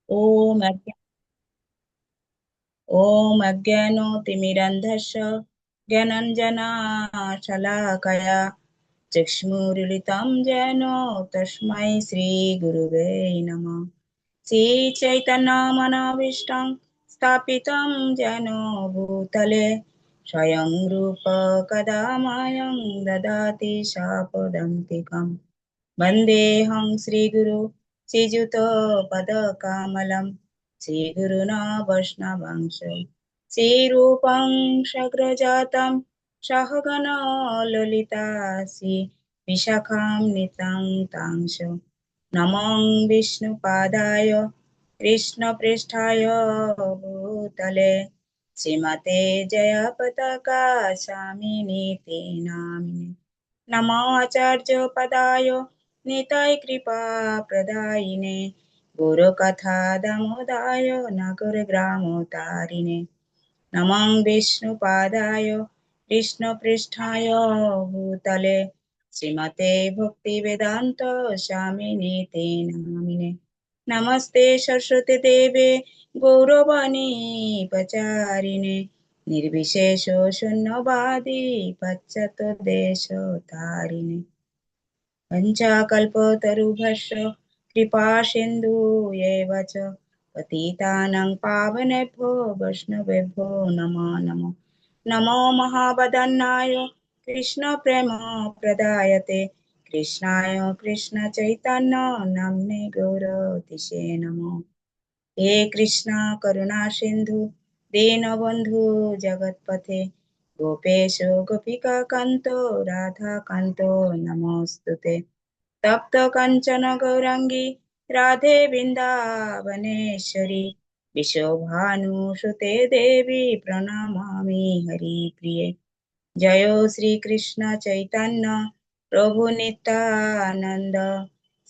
ॐ अज्ञानतिमिरन्धस्य ज्ञानाञ्जनशलाकया चक्षुरुन्मीलितं येन तस्मै श्रीगुरुवे नमः। श्रीचैतन्यमनोभीष्टं स्थापितं येन भूतले स्वयं रूप कदा मह्यं ददाति शापदन्तिकम्। वन्देऽहं श्रीगुरु श्रीयुतपदकमलं श्रीगुरुना वैष्णवांश श्रीरूपं सग्रजातं सहगण ललिता श्री विशाखां नितं तांश नमो विष्णुपादाय कृष्णपृष्ठाय भूतले श्रीमते जयपताका स्वामिनीति नामिने नमो आचार्यपदाय निताय कृपा प्रदायिने गुरुकथा दामोदाय नगरग्रामोतारिणे नमं विष्णुपादाय कृष्णपृष्ठाय भूतले श्रीमते भक्तिवेदान्त स्वामिनीति नामिने नमस्ते सरस्वती देवे गौरवाणी पचारिणे निर्विशेषो शून्यवादी पाश्चात्यदेशतारिणे पञ्चाकल्पतरुभ्यश्च कृपासिन्धुएव च पतितानां पावनेभ्यो वैष्णवेभ्यो नमो नमः। नमो महावदन्नाय कृष्णप्रेमप्रदायते कृष्णाय कृष्णचैतन्य नाम्ने गौरतिसे नमः। हे कृष्णा करुणा सिन्धु दीनबन्धु जगत्पथे गोपेश गोपिका कान्तो राधा कान्तो नमोऽस्तुते। तप्त काञ्चन गौराङ्गी राधे वृन्दावनेश्वरी विश्वभानुसुते देवी प्रणमामि हरिप्रिये। जय श्रीकृष्ण चैतन्य प्रभु नित्यानन्द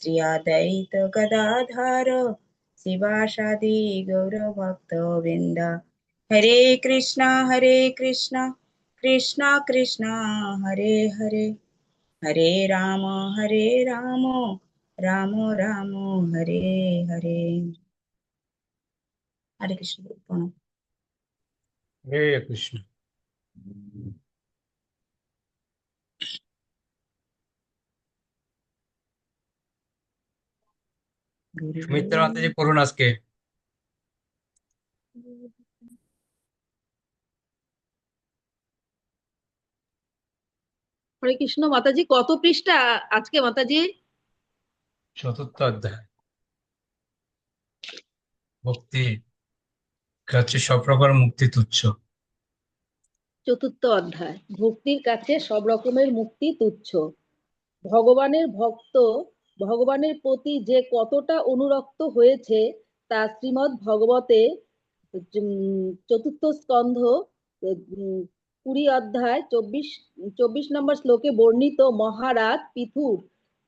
श्री अद्वैत गदाधर शिवासादि गौरभक्तवृन्द। हरे कृष्णा कृष्णा कृष्णा हरे हरे हरे राम राम राम हरे हरे। हरे कृष्ण प्रणाम। हरे कृष्ण। সুমিত্রা মাতাজি পড়ুন আজকে। হরে কৃষ্ণ মাতাজি, কত পৃষ্ঠা আজকে মাতাজি? চতুর্থ অধ্যায়, ভক্তি কাছে সব প্রকার মুক্তি তুচ্ছ। চতুর্থ অধ্যায়, ভক্তির কাছে সব রকমের মুক্তি তুচ্ছ। ভগবানের ভক্ত ভগবানের প্রতি যে কতটা অনুরক্ত হয়েছে তা শ্রীমদ্ ভগবতে চতুর্থ স্কন্ধ 20 অধ্যায় 24 নম্বর শ্লোকে বর্ণিত মহারাজ পৃথুর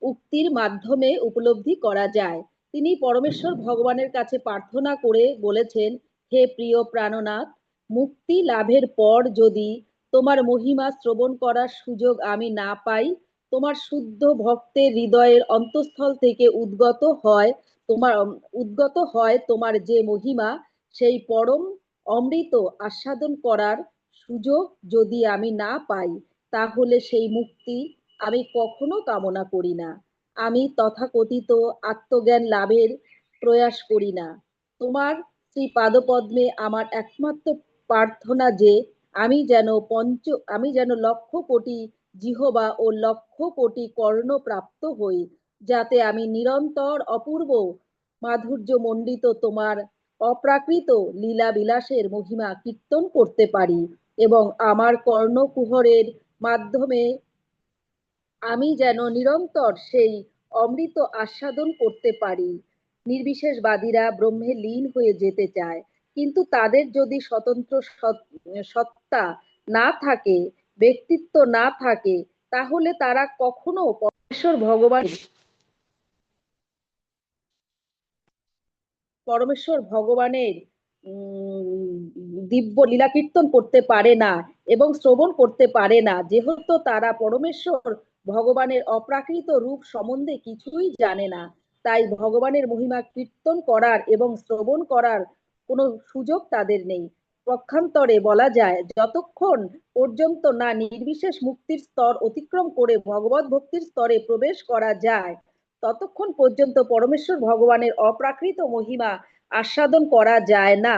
উক্তির মাধ্যমে উপলব্ধি করা যায়। তিনি পরমেশ্বর ভগবানের কাছে প্রার্থনা করে বলেছেন, হে প্রিয় প্রাণনাথ, মুক্তি লাভের পর যদি তোমার মহিমা শ্রবণ করার সুযোগ আমি না পাই, তোমার শুদ্ধ ভক্তের হৃদয়ের অন্তঃস্থল থেকে উদ্গত হয় তোমার যে মহিমা, সেই পরম অমৃত আস্বাদন করার সুযোগ যদি আমি না পাই, তাহলে সেই মুক্তি আমি কখনো কামনা করি না। আমি তথাকথিত আত্মজ্ঞান লাভের প্রয়াস করি না। তোমার শ্রী পাদপদ্মে আমার একমাত্র প্রার্থনা যে আমি যেন লক্ষ কোটি জিহ্বা ও লক্ষ কোটি কর্ণ প্রাপ্ত হই, যাতে আমি নিরন্তর অপূর্ব মাধুর্য মণ্ডিত তোমার অপ্রাকৃত লীলা বিলাসের মহিমা কীর্তন করতে পারি এবং আমার কর্ণকুহরের মাধ্যমে আমি যেন নিরন্তর সেই অমৃত আস্বাদন করতে পারি। নির্বিশেষবাদীরা ব্রহ্মে লীন হয়ে যেতে চায়, কিন্তু তাদের যদি স্বতন্ত্র সত্তা না থাকে, ব্যক্তিত্ব না থাকে, তাহলে তারা কখনো পরমেশ্বর ভগবানের দিব্য লীলা কীর্তন করতে পারে না এবং শ্রবণ করতে পারে না, যেহেতু তারা পরমেশ্বর ভগবানের অপ্রাকৃত রূপ সম্বন্ধে কিছুই জানে না। তাই ভগবানের মহিমা কীর্তন করার এবং শ্রবণ করার কোনো সুযোগ তাদের নেই। পক্ষান্তরে বলা যায়, যতক্ষণ পর্যন্ত না নির্বিশেষ মুক্তির স্তর অতিক্রম করে ভগবত ভক্তির স্তরে প্রবেশ করা যায়, ততক্ষণ পর্যন্ত পরমেশ্বর ভগবানের অপ্রাকৃত মহিমা আস্বাদন করা যায় না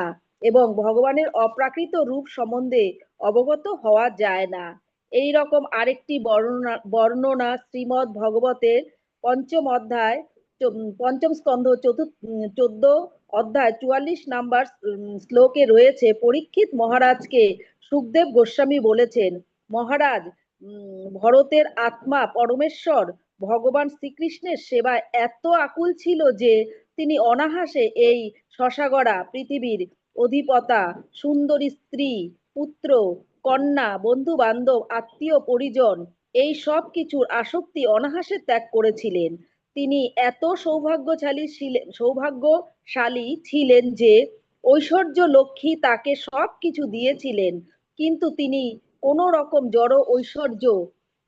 এবং ভগবানের অপ্রাকৃত রূপ সম্বন্ধে অবগত হওয়া যায় না। এই রকম আরেকটি বর্ণনা শ্রীমদ্ ভগবতের পঞ্চম অধ্যায়, পঞ্চম স্কন্ধ 14 অধ্যায় 44 নাম্বার শ্লোকে রয়েছে। পরীক্ষিত মহারাজকে সুখদেব গোস্বামী বলেছেন, মহারাজ, ভরতের আত্মা পরমেশ্বর ভগবান শ্রীকৃষ্ণের সেবায় এত আকুল ছিল যে তিনি অনাহাসে এই শশাগড়া পৃথিবীর অধিপতা, সুন্দরী স্ত্রী, পুত্র, কন্যা, বন্ধু বান্ধব, আত্মীয় পরিজন এই সব কিছুর আসক্তি অনাহাসে ত্যাগ করেছিলেন। তিনি এত সৌভাগ্যশালী ছিলেন যে ঐশ্বর্য লক্ষ্মী তাকে সব কিছু দিয়েছিলেন, কিন্তু তিনি কোন রকম জড় ঐশ্বর্য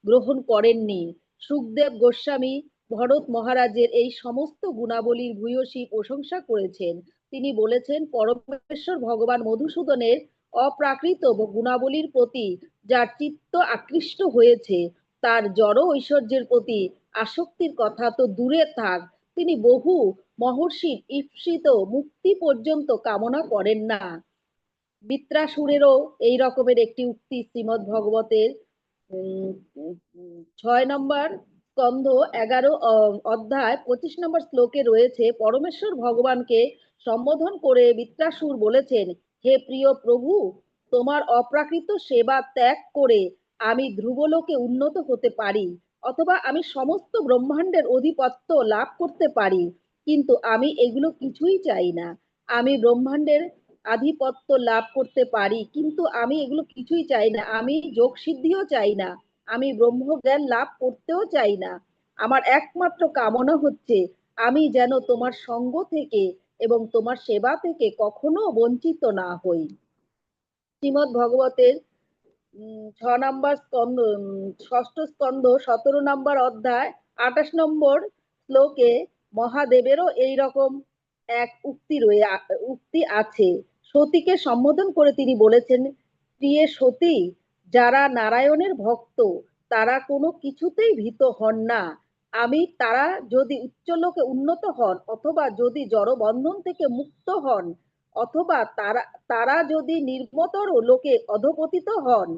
গ্রহণ করেননি। সুখদেব গোস্বামী ভরত মহারাজের এই সমস্ত গুণাবলীর ভূয়সী প্রশংসা করেছেন। তিনি বলেছেন, পরমেশ্বর ভগবান মধুসূদনের অপ্রাকৃত গুণাবলীর প্রতি যার চিত্ত আকৃষ্ট হয়েছে, তার জড় ঐশ্বর্যের প্রতি আসক্তির কথা তো দূরে থাক, তিনি বহু মহর্ষির ঈপ্সিত মুক্তি পর্যন্ত কামনা করেন না। বৃত্রাসুরেরও এই রকমের একটি উক্তি শ্রীমদ্ ভগবতের 6 নম্বর স্কন্ধ 11 অধ্যায় 25 নম্বর শ্লোকে রয়েছে। পরমেশ্বর ভগবানকে সম্বোধন করে বৃত্রাসুর বলেছেন, হে প্রিয় প্রভু, তোমার অপ্রাকৃত সেবা ত্যাগ করে আমি ধ্রুবলোকে উন্নত হতে পারি, অথবা আমি সমস্ত ব্রহ্মাণ্ডের অধিপত্য লাভ করতে পারি, কিন্তু আমি এগুলো কিছুই চাই না। আমি ব্রহ্মাণ্ডের আধিপত্য লাভ করতে পারি, কিন্তু আমি এগুলো কিছুই চাই না। আমি যোগ সিদ্ধিও চাই না, আমি ব্রহ্মজ্ঞান লাভ করতেও চাই না। আমার একমাত্র কামনা হচ্ছে আমি যেন তোমার সঙ্গ থেকে এবং তোমার সেবা থেকে কখনো বঞ্চিত না হই। শ্রীমদ্ ভগবতের 6 নম্বর স্কন্ধ, ষষ্ঠ স্কন্ধ 17 নম্বর অধ্যায় 28 নম্বর শ্লোকে মহাদেবেরও এইরকম এক উক্তি আছে। সতীকে সম্বোধন করে তিনি বলেছেন, প্রিয়ে সতী, যারা নারায়ণের ভক্ত তারা কোনো কিছুতেই ভীত হন না। তারা যদি উচ্চলোকে উন্নত হন, অথবা যদি জড় বন্ধন থেকে মুক্ত হন, অথবা তারা যদি নিম্নতর লোকে অধঃপতিত হন,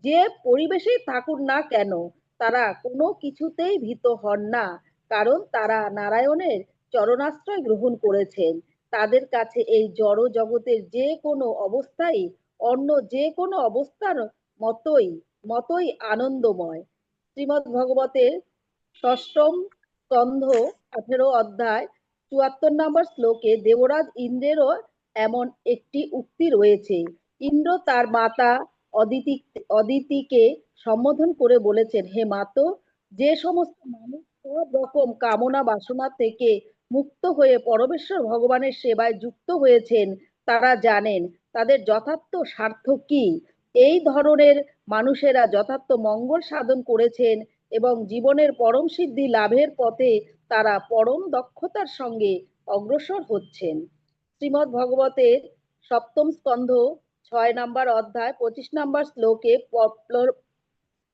যে পরিবেশেই থাকুন না কেন, তারা কোনো কিছুতেই ভীত হন না, কারণ তারা নারায়ণের চরণাশ্রয় গ্রহণ করেছেন। তাদের কাছে এই জড় জগতের যে কোনো অবস্থাই অন্য যে কোনো অবস্থার মতোই আনন্দময়। শ্রীমদ্ ভগবতের ষষ্ঠম স্কন্ধ 18 অধ্যায় 74 নম্বর শ্লোকে দেবরাজ ইন্দ্রেরও এমন একটি উক্তি রয়েছে। ইন্দ্র তার মাতা অদিতিকে সম্বোধন করে বলেছেন, হে মাতো, যে সমস্ত মানুষ সব রকম কামনা বাসনা থেকে মুক্ত হয়ে পরমেশ্বর ভগবানের সেবায় যুক্ত হয়েছেন, তারা জানেন তাদের যথার্থ স্বার্থ কি। এই ধরনের মানুষেরা যথার্থ মঙ্গল সাধন করেছেন এবং জীবনের পরম সিদ্ধি লাভের পথে তারা পরম দক্ষতার সঙ্গে অগ্রসর হচ্ছেন। শ্রীমদ্ ভগবতের সপ্তম স্কন্ধ 6 নম্বর অধ্যায় 25 নম্বর শ্লোকে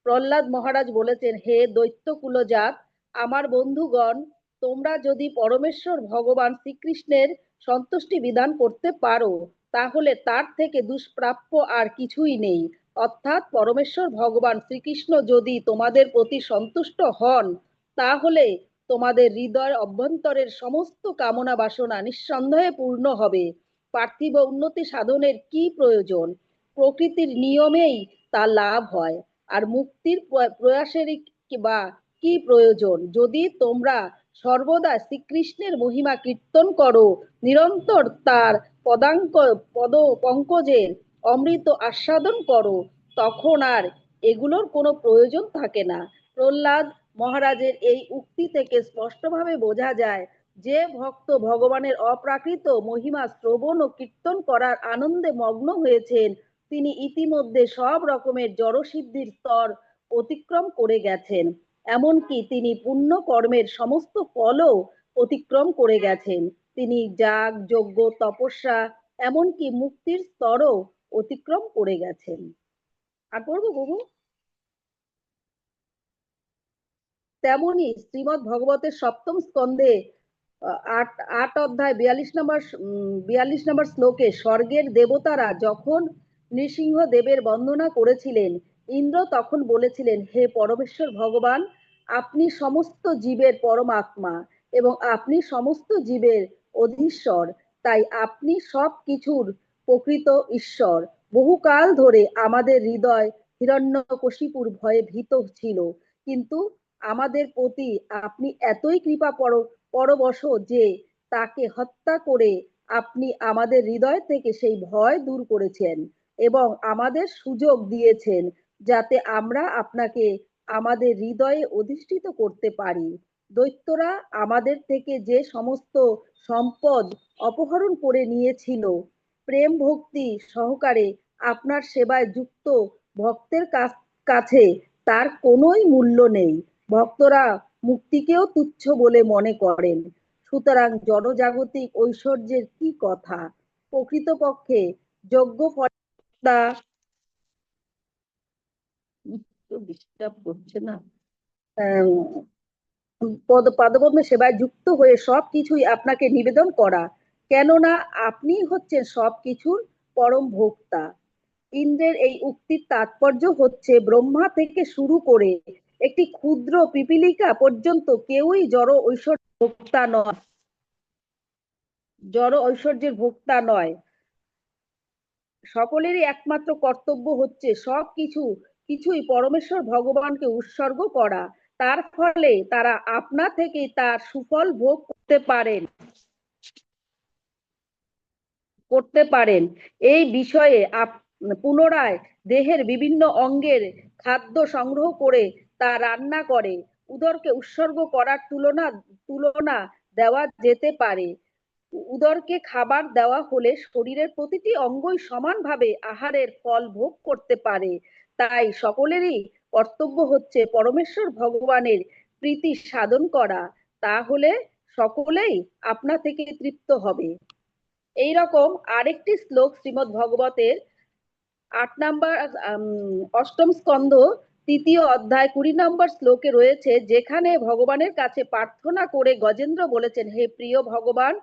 প্রহ্লাদ মহারাজ বলেছেন, হে দৈত্য কুলজাত, আমার বন্ধুগণ, তোমরা যদি পরমেশ্বর ভগবান শ্রীকৃষ্ণের সন্তুষ্টি বিধান করতে পারো, তাহলে তার থেকে দুষ্প্রাপ্য আর কিছুই নেই। অর্থাৎ পরমেশ্বর ভগবান শ্রীকৃষ্ণ যদি তোমাদের প্রতি সন্তুষ্ট হন, তাহলে তোমাদের হৃদয় অভ্যন্তরের সমস্ত কামনা বাসনা নিঃসন্দেহে পূর্ণ হবে। পার্থিব উন্নতি সাধনের কি প্রয়োজন? প্রকৃতির নিয়মেই তা লাভ হয়। আর মুক্তির প্রয়াসেরই বা কি প্রয়োজন? যদি তোমরা সর্বদা শ্রীকৃষ্ণের মহিমা কীর্তন করো, নিরন্তর তার পদ পঙ্কজের অমৃত আস্বাদন করো, তখন আর এগুলোর কোনো প্রয়োজন থাকে না। প্রহ্লাদ মহারাজের এই উক্তি থেকে স্পষ্টভাবে বোঝা যায়, যে ভক্ত ভগবানের অপ্রাকৃত মহিমা শ্রবণ ও কীর্তন করার আনন্দে মগ্ন হয়েছেন, তিনি ইতিমধ্যে সব রকমের জড়সিদ্ধির স্তর অতিক্রম করে গেছেন। এমনকি তিনি পুণ্য কর্মের সমস্ত ফলও অতিক্রম করে গেছেন। তিনি যাগ, যজ্ঞ, তপস্যা, এমনকি মুক্তির স্তরও অতিক্রম করে গেছেন। আর পড়বো বহু? তেমনি শ্রীমৎ ভগবতের সপ্তম স্কন্ধে আট আট অধ্যায় 42 নম্বর শ্লোকে স্বর্গের দেবতারা যখন নৃসিংহ দেবের বন্দনা করেছিলেন, ইন্দ্র তখন বলেছিলেন, হে পরমেশ্বর ভগবান, আপনি সমস্ত জীবের পরমাত্মা এবং আপনি সমস্ত জীবের অধীশ্বর, তাই আপনি সব কিছুর প্রকৃত ঈশ্বর। বহুকাল ধরে আমাদের হৃদয় হিরণ্যকশিপুর ভয়ে ভীত ছিল, কিন্তু আমাদের প্রতি আপনি এতই কৃপা পরবশ যে তাকে হত্যা করে আপনি আমাদের হৃদয় থেকে সেই ভয় দূর করেছেন এবং আমাদের সুযোগ দিয়েছেন যাতে আমরা আপনাকে আমাদের হৃদয়ে অধিষ্ঠিত করতে পারি। দৈত্যরা আমাদের থেকে যে সমস্ত সম্পদ অপহরণ করে নিয়েছিল, প্রেম ভক্তি সহকারে আপনার সেবায় যুক্ত ভক্তের কাছে তার কোনোই মূল্য নেই। ভক্তরা মুক্তিকেও তুচ্ছ বলে মনে করেন। সুতরাং জনজাগতিক ঐশ্বর্যের কি কথা? প্রকৃতপক্ষে যোগ্য ফলদা ডিস্টার্ব করছে না, পাদপদ্মে সেবায় যুক্ত হয়ে সবকিছুই আপনাকে নিবেদন করা, কেননা আপনি হচ্ছেন সবকিছুর পরম ভোক্তা। ইন্দ্রের এই উক্তির তাৎপর্য হচ্ছে, ব্রহ্মা থেকে শুরু করে একটি ক্ষুদ্র পিপীলিকা পর্যন্ত কেউই জড় ঐশ্বর্যের ভোক্তা নয়। সকলেরই একমাত্র কর্তব্য হচ্ছে কিছুই পরমেশ্বর ভগবানকে উৎসর্গ করা। তার ফলে তারা আপনা থেকেই তার সুফল ভোগ করতে পারেন। এই বিষয়ে পুনরায় দেহের বিভিন্ন অঙ্গের খাদ্য সংগ্রহ করে তা রান্না করে উদরকে উৎসর্গ করার তুলনা দেওয়া যেতে পারে। উদরকে খাবার দেওয়া হলে শরীরের প্রতিটি অঙ্গই সমানভাবে আহারের ফল ভোগ করতে পারে। তাই সকলেরই কর্তব্য হচ্ছে পরমেশ্বর ভগবানের প্রীতি সাধন করা, তাহলে সকলেই আপনা থেকে তৃপ্ত হবে। এইরকম আরেকটি শ্লোক শ্রীমৎ ভগবতের 8 নম্বর 8ম স্কন্ধ 3য় অধ্যায় 20 নম্বর শ্লোকে রয়েছে, যেখানে ভগবানের কাছে প্রার্থনা করে গজেন্দ্র বলেছেন, হে প্রিয় ভগবান,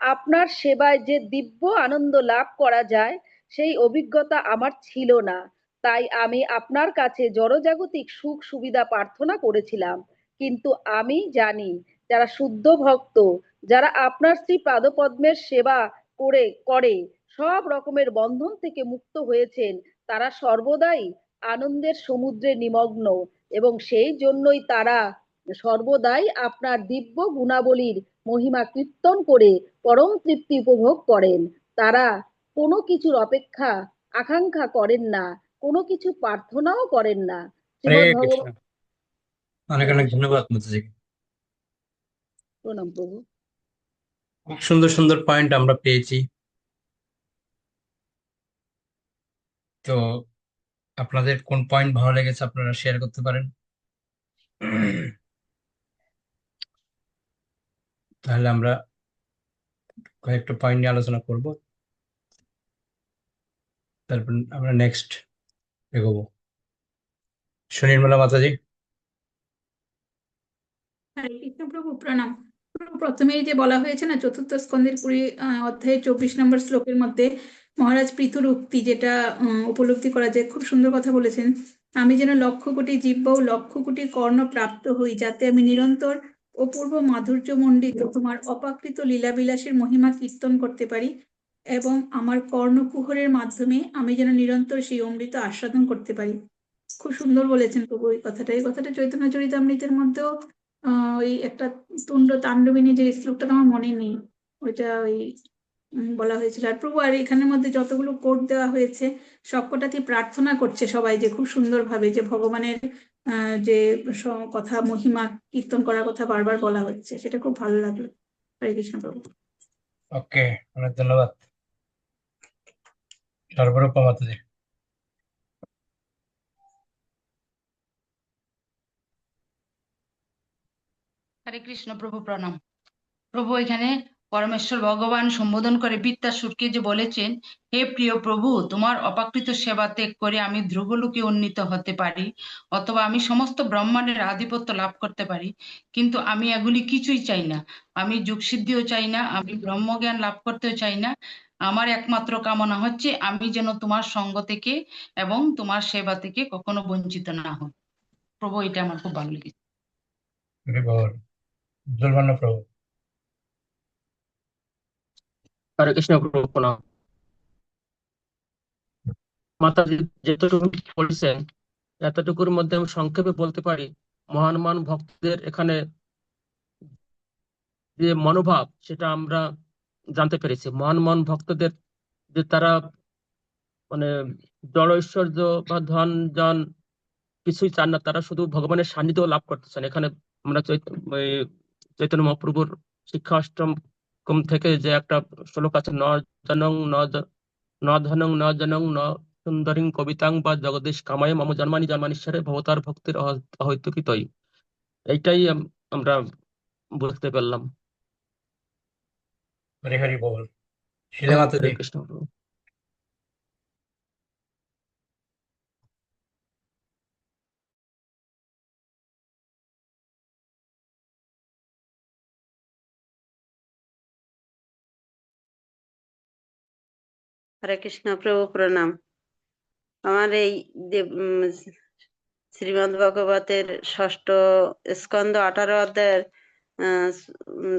আপনার সেবায় যে দিব্য আনন্দ লাভ করা যায় সেই অভিজ্ঞতা আমার ছিল না, তাই আমি আপনার কাছে জড়জাগতিক সুখ সুবিধা প্রার্থনা করেছিলাম। কিন্তু আমি জানি যারা শুদ্ধ ভক্ত, যারা আপনার শ্রী পাদপদ্মের সেবা করে সব রকমের বন্ধন থেকে মুক্ত হয়েছেন, তারা সর্বদাই আনন্দের সমুদ্রে নিমগ্ন এবং সেই জন্যই তারা সর্বদাই আপনার দিব্য গুণাবলীর মহিমা কীর্তন করে পরম তৃপ্তি উপভোগ করেন। তারা কোনো কিছুর আকাঙ্ক্ষা করেন না, কোনো কিছু প্রার্থনাও করেন না। হরে শ্রীমৎ কৃষ্ণ। ভগবান অনেক অনেক ধন্যবাদ মাতাজি। প্রণাম প্রভু। খুব সুন্দর সুন্দর পয়েন্ট আমরা পেয়েছি। তো আপনাদের কোন পয়েন্ট ভালো লেগেছে আপনারা শেয়ার করতে পারেন। তাহলে আমরা কয়েকটা পয়েন্ট নিয়ে আলোচনা করব, তারপর আমরা নেক্সট এগোবো। সুনির্মলা মাতাজি। হরে কৃষ্ণ প্রভু, প্রণাম প্রভু। প্রথমেই যে বলা হয়েছে না, চতুর্থ স্কন্ধের 20 অধ্যায়ের 24 নম্বর শ্লোকের মধ্যে মহারাজ পৃথুর উক্তি, যেটা উপলব্ধি করা যায়, খুব সুন্দর কথা বলেছেন। আমি যেন লক্ষ কোটি জিহ্ব ও লক্ষ কোটি কর্ণ প্রাপ্ত হই, যাতে আমি নিরন্তর অপূর্ব মাধুর্য মণ্ডিত তোমার অপাকৃত লীলাবিলাসের মহিমা কীর্তন করতে পারি, এবং আমার কর্ণকুহরের মাধ্যমে আমি যেন নিরন্তর সেই অমৃত আস্বাদন করতে পারি। খুব সুন্দর বলেছেন প্রভু এই কথাটা। এই কথাটা চৈতন্য চরিতামৃতের মধ্যেও ওই একটা তুণ্ড তাণ্ডবিনী যে শ্লোকটা আমার মনে নেই, ওইটা ওই বলা হয়েছিল। আর প্রভু, আর এখানের মধ্যে যতগুলো কোট দেওয়া হয়েছে সবকটাতে প্রার্থনা করছে সবাই, যে খুব সুন্দর ভাবে যে ভগবানের যে কথা, মহিমা কীর্তন করার কথা বারবার বলা হচ্ছে, সেটা খুব ভালো লাগলো। হরে কৃষ্ণ প্রভু। ওকে, অনেক ধন্যবাদ। সর্বরূপা মাতাজি। হরে কৃষ্ণ প্রভু, প্রণাম। প্রভু এখানে পরমেশ্বর ভগবান সম্বোধন করে বৃত্তাসুরকে যে বলেছেন, হে প্রিয় প্রভু, তোমার অপাকৃত সেবা ত্যাগ করে আমি ধ্রুবলোকে উন্নীত হতে পারি, অথবা আমি সমস্ত ব্রহ্মাণ্ডের আধিপত্য লাভ করতে পারি, কিন্তু আমি এগুলি কিছুই চাই না। আমি যুগসিদ্ধিও চাই না, আমি ব্রহ্মজ্ঞান লাভ করতেও চাই না। আমার একমাত্র কামনা হচ্ছে আমি যেন তোমার সঙ্গ থেকে এবং তোমার সেবা থেকে কখনো বঞ্চিত না হই। প্রভু, এটা আমার খুব ভালো লেগেছে। হরি বল। উজ্জ্বল প্রভু। হরে কৃষ্ণ প্রভু প্রণাম। মাতাজি যেটুকু বলছেন এতটুকুর মধ্যে আমি সংক্ষেপে বলতে পারি, মহান মহান ভক্তদের এখানে যে মনোভাব সেটা আমরা জানতে পেরেছি। মহান মহান ভক্তদের যে তারা মানে জড় ঐশ্বর্য বা ধন জন কিছুই চান না, তারা শুধু ভগবানের সান্নিধ্য লাভ করতে চান। এখানে আমরা চৈতন্য মহাপ্রভুর শিক্ষা অষ্টম থেকে যে একটা শ্লোক আছে, ন জনং ন ধনং ন জনং ন সুন্দরীং কবিতাং বা জগদীশ কামায় মম জন্মানি জন্মানিশ্বরে ভবতার ভক্তির অহৈতুকিতই, এইটাই আমরা বুঝতে পারলাম। হরি হরি বল। শিলা হরে মাতাজি। কৃষ্ণ প্রভু। হরে কৃষ্ণ প্রভু প্রণাম। আমার এই শ্রীমদ্ ভগবতের ষষ্ঠ স্কন্ধ 18 অধ্যায়ের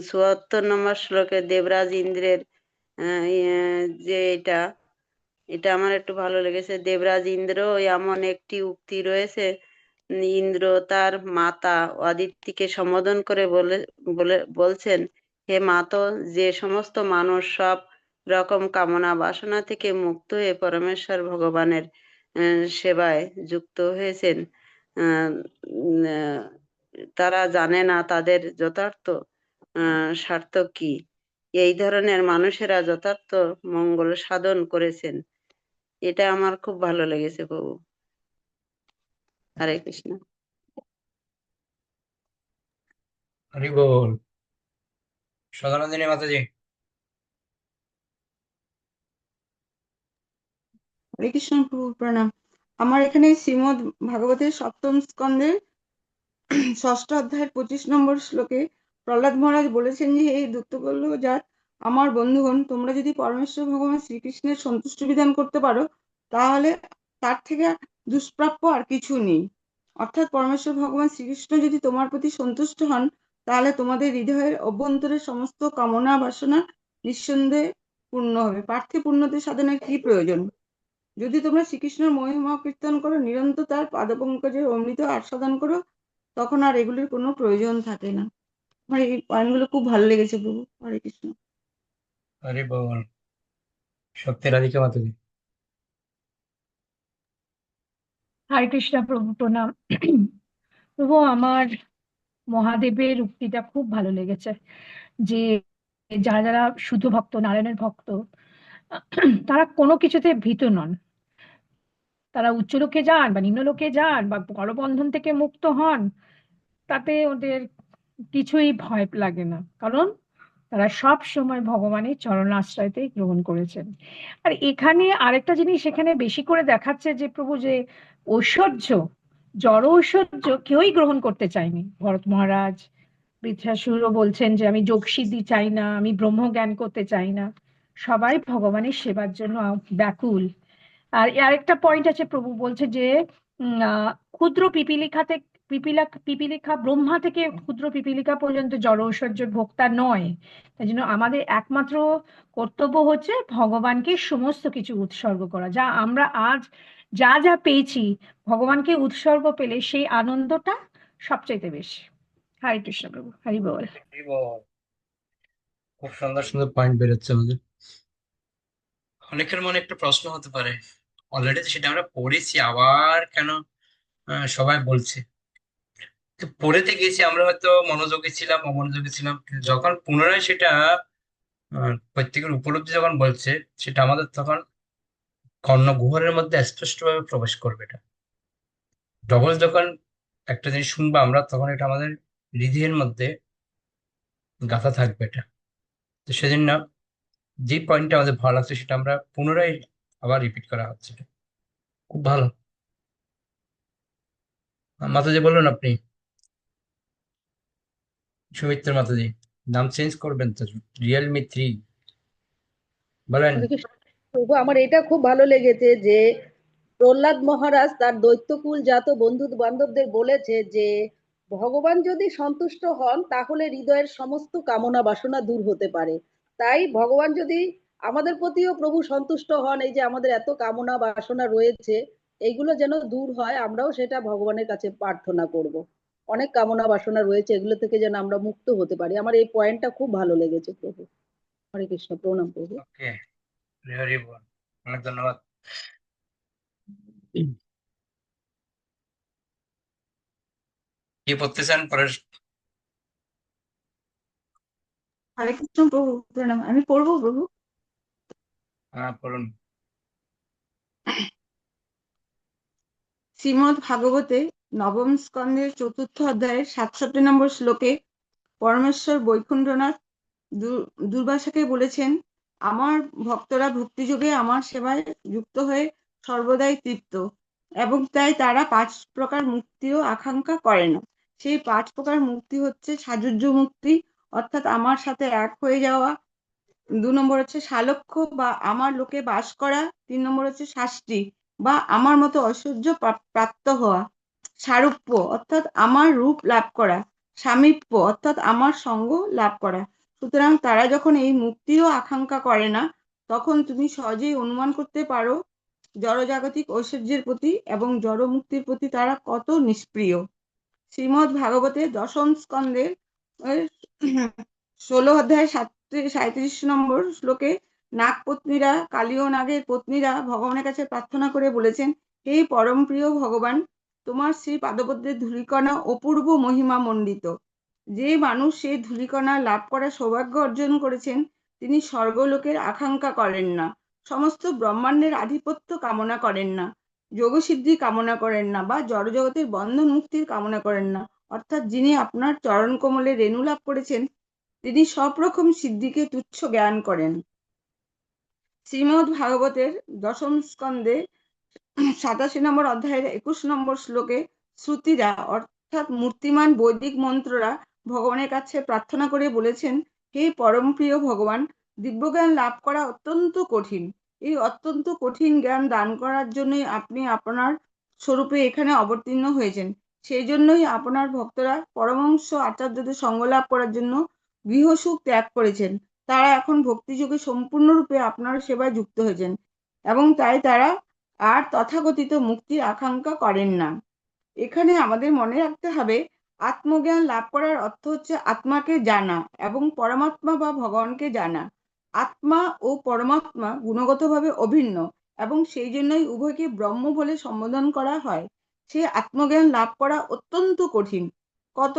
74 নম্বর শ্লোকে দেবরাজ ইন্দ্রের যে এটা আমার একটু ভালো লেগেছে। দেবরাজ ইন্দ্র এমন একটি উক্তি রয়েছে, ইন্দ্র তার মাতা অদিতিকে সম্বোধন করে বলছেন, হে মাতো, যে সমস্ত মানুষ সব রকম কামনা বাসনা থেকে মুক্ত হয়ে পরমেশ্বর ভগবানের সেবায় যুক্ত হয়েছেন, তারা জানে না তাদের যথার্থ স্বার্থ কি। এই ধরনের মানুষেরা যথার্থ মঙ্গল সাধন করেছেন। এটা আমার খুব ভালো লেগেছে প্রভু। হরে কৃষ্ণ। হরি বল। সদানন্দিনী মাতাজি। হরে কৃষ্ণ প্রভু প্রণাম। আমার এখানে শ্রীমদ ভাগবতের সপ্তম স্কন্ধের ষষ্ঠ অধ্যায়ের 25 নম্বর শ্লোকে প্রহ্লাদ মহারাজ বলেছেন যে, এই দূতবল্ল যার আমার বন্ধুগণ, তোমরা যদি পরমেশ্বর ভগবান শ্রীকৃষ্ণের সন্তুষ্টি বিধান করতে পারো, তাহলে তার থেকে দুষ্প্রাপ্য আর কিছু নেই। অর্থাৎ পরমেশ্বর ভগবান শ্রীকৃষ্ণ যদি তোমার প্রতি সন্তুষ্ট হন, তাহলে তোমাদের হৃদয়ের অভ্যন্তরের সমস্ত কামনা বাসনা নিঃসন্দেহে পূর্ণ হবে। পার্থিব উন্নতি সাধনের কি প্রয়োজন? যদি তোমরা শ্রীকৃষ্ণের মহিমা কীর্তন করো, নিরন্তর তার পাদপঙ্কজের অমৃত আস্বাদন করো, তখন আর এগুলির কোনো প্রয়োজন থাকে না। আমার এই পয়েন্টগুলো খুব ভালো লেগেছে প্রভু। হরে কৃষ্ণ। হরি বল। সত্যি রাধিকা মাতাজি। হরে কৃষ্ণ প্রভু প্রণাম। প্রভু, আমার মহাদেবের উক্তিটা খুব ভালো লেগেছে যে যারা যারা শুদ্ধ ভক্ত, নারায়ণের ভক্ত, তারা কোনো কিছুতে ভীত নন। তারা উচ্চ লোকে যান বা নিম্ন লোকে যান বা করবন্ধন থেকে মুক্ত হন, তাতে ওদের কিছুই ভয় লাগে না, কারণ তারা সব সময় ভগবানের চরণাশ্রয়তেই গ্রহণ করেছেন। আর এখানে আরেকটা জিনিস এখানে বেশি করে দেখাচ্ছে যে প্রভু, যে ঐশ্বর্য, জড় ঐশ্বর্য কেউই গ্রহণ করতে চায়নি। ভরত মহারাজ, বৃত্রাসুরও বলছেন যে আমি যোগসিদ্ধি চাই না, আমি ব্রহ্মজ্ঞান করতে চাই না। সবাই ভগবানের সেবার জন্য ব্যাকুল। আর আরেকটা পয়েন্ট আছে, প্রভু বলছে যে ক্ষুদ্র পিপিলিকা ব্রহ্মা থেকে ক্ষুদ্র পিপিলিকা পর্যন্ত জড় ঐশ্বর্যের ভোক্তা নয়। তাই জন্য আমাদের একমাত্র কর্তব্য হচ্ছে ভগবানকে সমস্ত কিছু উৎসর্গ করা। যা আমরা আজ যা যা পেয়েছি, ভগবানকে উৎসর্গ পেলে সেই আনন্দটা সবচাইতে বেশি। হরে কৃষ্ণ প্রভু। হরি বল। হরি বল। খুব সুন্দর সুন্দর পয়েন্ট বেরোচ্ছে আমাদের। অনেকের মনে একটা প্রশ্ন হতে পারে, অলরেডি সেটা আমরা পড়েছি, আবার কেন সবাই বলছে? তো পড়েতে গেছি, আমরা হয়তো মনোযোগী ছিলাম, অমনোযোগী ছিলাম, কিন্তু যখন পুনরায় সেটা প্রত্যেকের উপলব্ধি যখন বলছে, সেটা আমাদের তখন কর্ণগহ্বরের মধ্যে স্পষ্টভাবে প্রবেশ করবে। এটা ডবল যখন একটা জিনিস শুনবো আমরা, তখন এটা আমাদের হৃদয়ের মধ্যে গাথা থাকবে এটা। তো সেজন্য যে পয়েন্টটা আমাদের ভালো লাগছে সেটা আমরা পুনরায় আবার রিপিট করা হচ্ছে, খুব ভালো। মাতাজি বলুন আপনি, সুমিত্র মাতাজি, নাম চেঞ্জ করবেন তো, রিয়েলমি 3 বলেন। হরে কৃষ্ণ প্রভু, আমার এটা খুব ভালো লেগেছে যে প্রহ্লাদ মহারাজ তার দৈত্যকুল জাত বন্ধু বান্ধবদের বলেছে যে ভগবান যদি সন্তুষ্ট হন তাহলে হৃদয়ের সমস্ত কামনা বাসনা দূর হতে পারে। তাই ভগবান যদি আমাদের প্রতিও প্রভু সন্তুষ্ট হন, এই যে আমাদের এত কামনা বাসনা রয়েছে এইগুলো যেন দূর হয়, আমরাও সেটা ভগবানের কাছে প্রার্থনা করব। অনেক কামনা বাসনা রয়েছে, এগুলো থেকে যেন আমরা মুক্ত হতে পারি। আমার এই পয়েন্টটা খুব ভালো লেগেছে প্রভু। হরে কৃষ্ণ, প্রণাম প্রভু। ওকে, হরি বল, অনেক ধন্যবাদ। কি পড়তে চান পরের? হরে কৃষ্ণ প্রভু, প্রণাম। আমি পড়বো প্রভু। হ্যাঁ পড়ুন। শ্রীমদ্ ভাগবতে নবম স্কন্ধের 4th অধ্যায়ের 67 নম্বর শ্লোকে পরমেশ্বর বৈকুণ্ঠনাথ দুর্বাসাকে বলেছেন, আমার ভক্তরা ভক্তিযোগে আমার সেবায় যুক্ত হয়ে সর্বদাই তৃপ্ত, এবং তাই তারা 5 প্রকার মুক্তিও আকাঙ্ক্ষা করে না। সেই 5 প্রকার মুক্তি হচ্ছে সাযুজ্য মুক্তি, অর্থাৎ আমার সাথে এক হয়ে যাওয়া। 2 নম্বর হচ্ছে সালক্ষ্য বা আমার লোকে বাস করা। 3 নম্বর হচ্ছে শাস্তি বা আমার মতো ঐশ্বর্য প্রাপ্ত হওয়া। সারূপ্য অর্থাৎ আমার রূপ লাভ করা। সামীপ্য অর্থাৎ আমার সঙ্গ লাভ করা। সুতরাং তারা যখন এই মুক্তিরও আকাঙ্ক্ষা করে না, তখন তুমি সহজেই অনুমান করতে পারো জড়জাগতিক ঐশ্বর্যের প্রতি এবং জড় মুক্তির প্রতি তারা কত নিষ্প্রিয়। শ্রীমদ্ ভাগবতে 10ম স্কন্ধের 16 অধ্যায় 37 নম্বর শ্লোকে নাগপত্নীরা, কালী ও নাগের পত্নীরা ভগবানের কাছে প্রার্থনা করে বলেছেন, হে পরম প্রিয় ভগবান, তোমার শ্রী পাদপদ্মের ধূলিকণা অপূর্ব মহিমা মণ্ডিত। যে মানুষ সেই ধূলিকণা লাভ করার সৌভাগ্য অর্জন করেছেন তিনি স্বর্গলোকের আকাঙ্ক্ষা করেন না, সমস্ত ব্রহ্মাণ্ডের আধিপত্য কামনা করেন না, যোগসিদ্ধি কামনা করেন না, বা জড়জগতের বন্ধন মুক্তির কামনা করেন না। অর্থাৎ যিনি আপনার চরণ কমলে রেণু লাভ করেছেন তিনি সব রকম সিদ্ধিকে তুচ্ছ জ্ঞান করেন। শ্রীমদ্ ভাগবতের 10ম স্কন্ধে 87 নম্বর অধ্যায়ের 21 নম্বর শ্লোকে শ্রুতিরা অর্থাৎ মূর্তিমান বৈদিক মন্ত্ররা ভগবানের কাছে প্রার্থনা করে বলেছেন, হে পরম প্রিয় ভগবান, দিব্যজ্ঞান লাভ করা অত্যন্ত কঠিন। এই অত্যন্ত কঠিন জ্ঞান দান করার জন্যই আপনি আপনার স্বরূপে এখানে অবতীর্ণ হয়েছেন। সেই জন্যই আপনার ভক্তরা পরমহংস আচার্যদের সঙ্গ লাভ করার জন্য গৃহসুখ ত্যাগ করেছেন। তারা এখন ভক্তিযোগে সম্পূর্ণরূপে আপনার সেবায় যুক্ত হয়েছেন এবং তাই তারা আর তথাকথিত মুক্তির আকাঙ্ক্ষা করেন না। এখানে আমাদের মনে রাখতে হবে, আত্মজ্ঞান লাভ করার অর্থ হচ্ছে আত্মাকে জানা এবং পরমাত্মা বা ভগবানকে জানা। আত্মা ও পরমাত্মা গুণগতভাবে অভিন্ন এবং সেই জন্যই উভয়কে ব্রহ্ম বলে সম্বোধন করা হয়। সেই আত্মজ্ঞান লাভ করা অত্যন্ত কঠিন। কত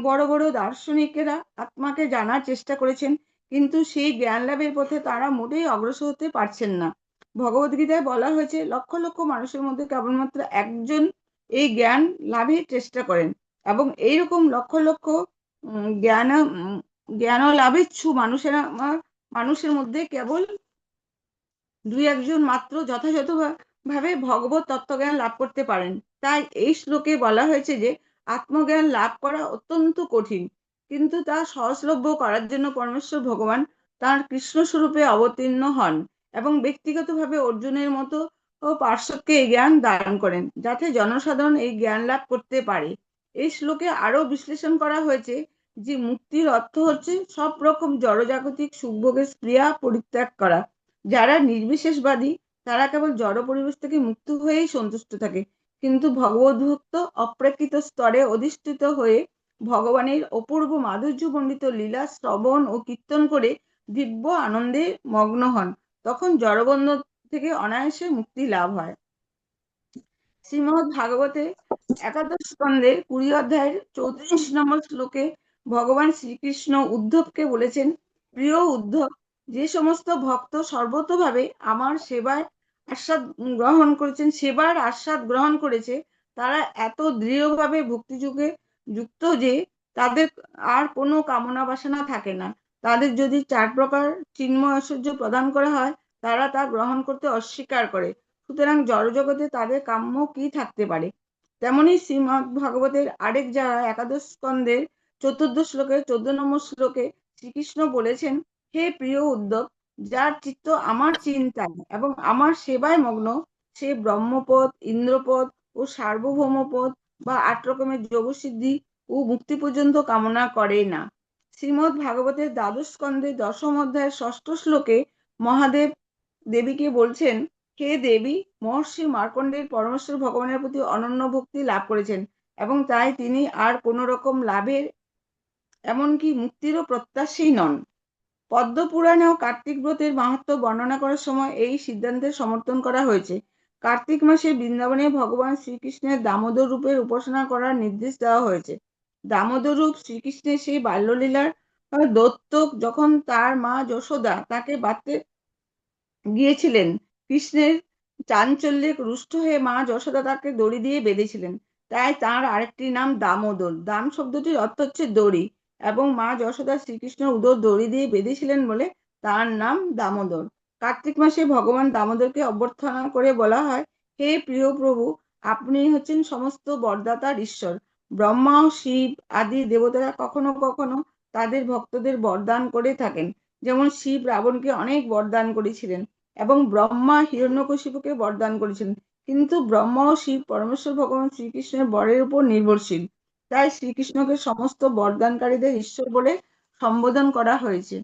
বড় বড় দার্শনিকেরা আত্মাকে জানার চেষ্টা করেছেন, কিন্তু সেই জ্ঞান লাভের পথে তারা মোটেই অগ্রসর হতে পারছেন না। ভগবদ্গীতায় বলা হয়েছে, লক্ষ লক্ষ মানুষের মধ্যে কেবলমাত্র একজন এই জ্ঞান লাভের চেষ্টা করেন এবং এইরকম লক্ষ লক্ষ জ্ঞান লাভেচ্ছু মানুষের মধ্যে কেবল 2-1 মাত্র যথাযথভাবে ভগবত তত্ত্বজ্ঞান লাভ করতে পারেন। তাই এই শ্লোকে বলা হয়েছে যে আত্মজ্ঞান লাভ করা অত্যন্ত কঠিন, কিন্তু তা সহজলভ্য করার জন্য পরমেশ্বর ভগবান তার কৃষ্ণ স্বরূপে অবতীর্ণ হন এবং ব্যক্তিগতভাবে অর্জুনের মতো পার্শ্বদকে এই জ্ঞান দান করেন, যাতে জনসাধারণ এই জ্ঞান লাভ করতে পারে। এই শ্লোকে আরো বিশ্লেষণ করা হয়েছে যে মুক্তির অর্থ হচ্ছে সব রকম জড়জাগতিক সুখভোগের স্পৃহা পরিত্যাগ করা। যারা নির্বিশেষবাদী তারা কেবল জড় পরিবেশ থেকে মুক্ত হয়েই সন্তুষ্ট থাকে, কিন্তু ভগবদ্ভক্ত অপ্রাকৃত স্তরে অধিষ্ঠিত হয়ে ভগবানের অপূর্ব মাধুর্যমণ্ডিত লীলা শ্রবণ ও কীর্তন করে দিব্য আনন্দে মগ্ন হন, তখন জড়বন্ধন থেকে অনায়াসে মুক্তি লাভ হয়। শ্রীমদ্ ভাগবতে 11 স্কন্ধের 20 অধ্যায়ের 34 নম্বর শ্লোকে ভগবান শ্রীকৃষ্ণ উদ্ধবকে বলেছেন, প্রিয় উদ্ধব, যে সমস্ত ভক্ত সর্বতোভাবে আমার সেবার আস্বাদ গ্রহণ করেছে তারা এত দৃঢ়ভাবে ভক্তিযোগে যুক্ত যে তাদের আর কোনো কামনা বাসনা থাকে না। তাদের যদি 4 প্রকার চিন্ময় ঐশ্বর্য প্রদান করা হয়, তারা তা গ্রহণ করতে অস্বীকার করে। সুতরাং জড়জগতে তাদের কাম্য কি থাকতে পারে? তেমনি শ্রীমদ ভাগবতের আরেক জায়গায় 11 স্কন্ধের 14 শ্লোকে 14 নম্বর শ্লোকে শ্রীকৃষ্ণ বলেছেন, হে প্রিয় উদ্ধব, যার চিত্ত আমার চিন্তায় এবং আমার সেবায় মগ্ন, সে ব্রহ্মপদ, ইন্দ্রপদ ও সার্বভৌমপদ বা 8 রকমের যোগসিদ্ধি ও মুক্তি পর্যন্ত কামনা করে না। শ্রীমদ ভাগবতের 12 স্কন্ধে 10ম অধ্যায়ের 6ষ্ঠ শ্লোকে মহাদেব দেবীকে বলছেন, হে দেবী, মহর্ষি মার্কণ্ডের পরমেশ্বর ভগবানের প্রতি অনন্য ভক্তি লাভ করেছেন এবং তাই তিনি আর কোনো রকম লাভের এমনকি মুক্তিরও প্রত্যাশী নন। পদ্ম পুরাণেও কার্তিক ব্রতের মাহাত্ম্য বর্ণনা করার সময় এই সিদ্ধান্তের সমর্থন করা হয়েছে। কার্তিক মাসে বৃন্দাবনে ভগবান শ্রীকৃষ্ণের দামোদর রূপের উপাসনা করার নির্দেশ দেওয়া হয়েছে। দামোদর রূপ শ্রীকৃষ্ণের সেই বাল্যলীলার দ্যোতক যখন তার মা যশোদা তাকে বাঁধতে গিয়েছিলেন, কৃষ্ণের চাঞ্চল্যে রুষ্ট হয়ে মা যশোদা তাকে দড়ি দিয়ে বেঁধেছিলেন। তাই তার আরেকটি নাম দামোদর। দাম শব্দটির অর্থ হচ্ছে দড়ি, এবং মা যশোদা শ্রীকৃষ্ণের উদর দড়ি দিয়ে বেঁধেছিলেন বলে তার নাম দামোদর। কার্তিক মাসে ভগবান দামোদরকে অভ্যর্থনা করে বলা হয়, হে প্রিয় প্রভু, আপনি হচ্ছেন সমস্ত বরদাতার ঈশ্বর। ব্রহ্মা ও শিব আদি দেবতারা কখনো কখনো তাদের ভক্তদের বরদান করে থাকেন। যেমন শিব রাবণকে অনেক বরদান করেছিলেন এবং ব্রহ্মা হিরণ্যকশিপুকে বরদান করেছিলেন, কিন্তু ব্রহ্মা ও শিব পরমেশ্বর ভগবান শ্রীকৃষ্ণের বরের উপর নির্ভরশীল। তাই শ্রীকৃষ্ণকে সমস্ত বরদানকারীদের ঈশ্বর বলে সম্বোধন করা হয়েছে।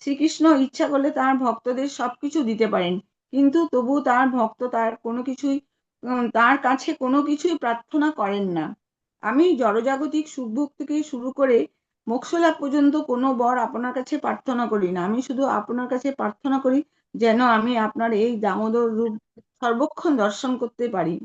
শ্রীকৃষ্ণ ইচ্ছা করলে তার ভক্তদের সবকিছু দিতে পারেন, কিন্তু তবু তার ভক্ত তার কাছে কোনো কিছুই প্রার্থনা করেন না। আমি জড়জাগতিক সুখভোগ থেকে শুরু করে মোক্ষ লাভ পর্যন্ত কোনো বর আপনার কাছে প্রার্থনা করি না। আমি শুধু আপনার কাছে প্রার্থনা করি যেন আমি আপনার এই দামোদর রূপ সর্বক্ষণ দর্শন করতে পারি।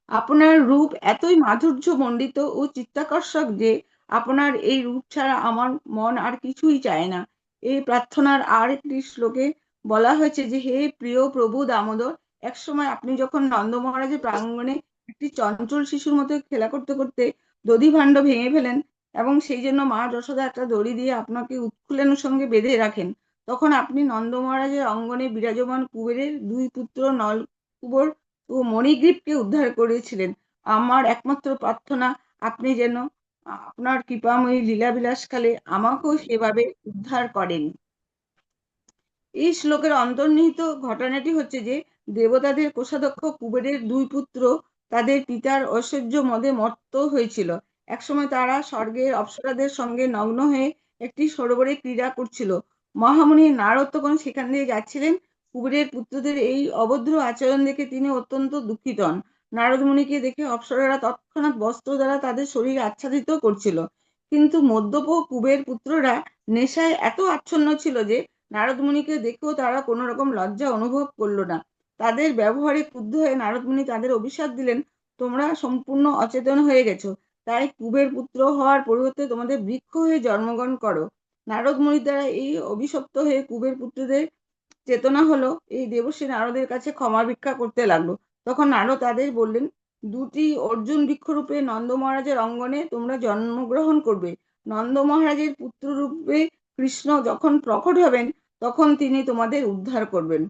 আপনার রূপ এতই মাধুর্য মণ্ডিত ও চিত্তাকর্ষক যে আপনার এই রূপ ছাড়া আমার মন আর কিছুই চায় না। এই প্রার্থনার আর একটি শ্লোকে বলা হয়েছে যে, হে প্রিয় প্রভু দামোদর, একসময় আপনি যখন নন্দ মহারাজের প্রাঙ্গণে একটি চঞ্চল শিশুর মতো খেলা করতে করতে দধি ভাণ্ড ভেঙে ফেলেন এবং সেই জন্য মা যশোদা একটা দড়ি দিয়ে আপনাকে উৎকুলের সঙ্গে বেঁধে রাখেন, তখন আপনি নন্দ মহারাজের অঙ্গনে বিরাজমান কুবেরের 2 পুত্র নলকুবর ও মণিগ্রীবকে উদ্ধার করেছিলেন। আমার একমাত্র প্রার্থনা আপনি যেন আপনার কৃপাময়ী লীলাবিলাসকালে আমাকেও সেভাবে উদ্ধার করেন। এই শ্লোকের অন্তর্নিহিত ঘটনাটি হচ্ছে যে, দেবতাদের কোষাধ্যক্ষ কুবেরের 2 পুত্র তাদের পিতার ঐশ্বর্য মদে মত্ত হয়েছিল। একসময় তারা স্বর্গের অপ্সরাদের সঙ্গে নগ্ন হয়ে একটি সরোবরে ক্রীড়া করছিল। মহামুনি নারদ তখন সেখান দিয়ে যাচ্ছিলেন। কুবেরের পুত্রদের এই অভদ্র আচরণ দেখে তিনি অত্যন্ত দুঃখিত হন। নারদ মুনিকে দেখে অপ্সরারা তৎক্ষণাৎ বস্ত্র দ্বারা তাদের শরীর আচ্ছাদিত করছিল, কিন্তু মদ্যপ কুবের পুত্ররা নেশায় এত আচ্ছন্ন ছিল যে নারদ মুনিকে দেখেও তারা কোনো রকম লজ্জা অনুভব করলো না। তাদের ব্যবহারে ক্রুদ্ধ হয়ে নারদ মুনি তাদের অভিশাপ দিলেন, তোমরা সম্পূর্ণ অচেতন হয়ে গেছো, তাই কুবের পুত্র হওয়ার পরিবর্তে তোমাদের বৃক্ষ হয়ে জন্মগ্রহণ করো। নারদ মুনির দ্বারা এই অভিশপ্ত হয়ে কুবের পুত্রদের চেতনা হলো। এই দেবশ্রী নারদের কাছে ক্ষমা ভিক্ষা করতে লাগলো। তখন নারদ তাদের বললেন, 2টি অর্জুন বৃক্ষরূপে নন্দ মহারাজের অঙ্গনে তোমরা জন্মগ্রহণ করবে। নন্দ মহারাজের পুত্র রূপে কৃষ্ণ যখন প্রকট হবেন তখন তিনি তোমাদের উদ্ধার করবেন।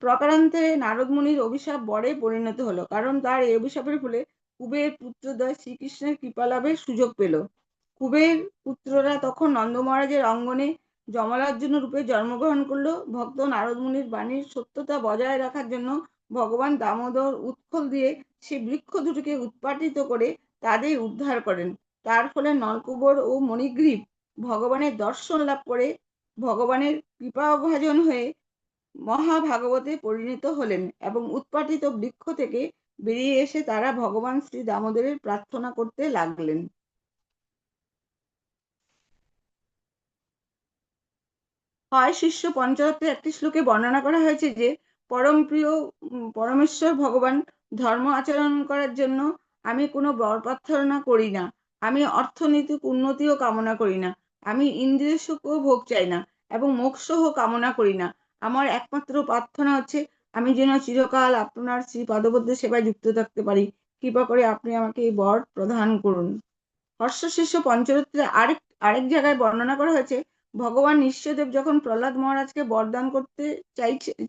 প্রকারান্তরে নারদ মুনির অভিশাপ বরে পরিণত হলো, কারণ তার এই অভিশাপের ফলে কুবের পুত্রদ্বয় শ্রীকৃষ্ণের কৃপা লাভের সুযোগ পেল। কুবের পুত্ররা তখন নন্দ মহারাজের অঙ্গনে যমলার্জুন রূপে জন্মগ্রহণ করলো। ভক্ত নারদ মুনির বাণীর সত্যতা বজায় রাখার জন্য ভগবান দামোদর উৎকল দিয়ে সে বৃক্ষ দুটিকে উৎপাটিত করে তাদের উদ্ধার করেন। তার ফলে নলকুবর ও মণিগ্রীব ভগবানের দর্শন লাভ করে ভগবানের কৃপাভাজন হয়ে মহাভাগবতে পরিণত হলেন এবং উৎপাটিত বৃক্ষ থেকে বেরিয়ে এসে তারা ভগবান শ্রী দামোদরের প্রার্থনা করতে লাগলেন। হয় শিষ্য পঞ্চরত্নে একটি শ্লোকে বর্ণনা করা হয়েছে যে, পরম প্রিয় পরমেশ্বর ভগবান ধর্ম আচরণ করার জন্য আমি কোনো বর প্রার্থনা করি না, আমি অর্থনৈতিক উন্নতিও কামনা করি না, আমি ইন্দ্রিয় সুখও ভোগ চাই না এবং মোক্ষও কামনা করি না। আমার একমাত্র প্রার্থনা হচ্ছে আমি যেন চিরকাল আপনার শ্রী পাদপদ্মের সেবায় যুক্ত থাকতে পারি। কৃপা করে আপনি আমাকে এই বর প্রদান করুন। হর্ষশীর্ষ পঞ্চরত্রে আরেক জায়গায় বর্ণনা করা হয়েছে, ভগবান নিঃস্বদেব যখন প্রহ্লাদ মহারাজকে বরদান করতে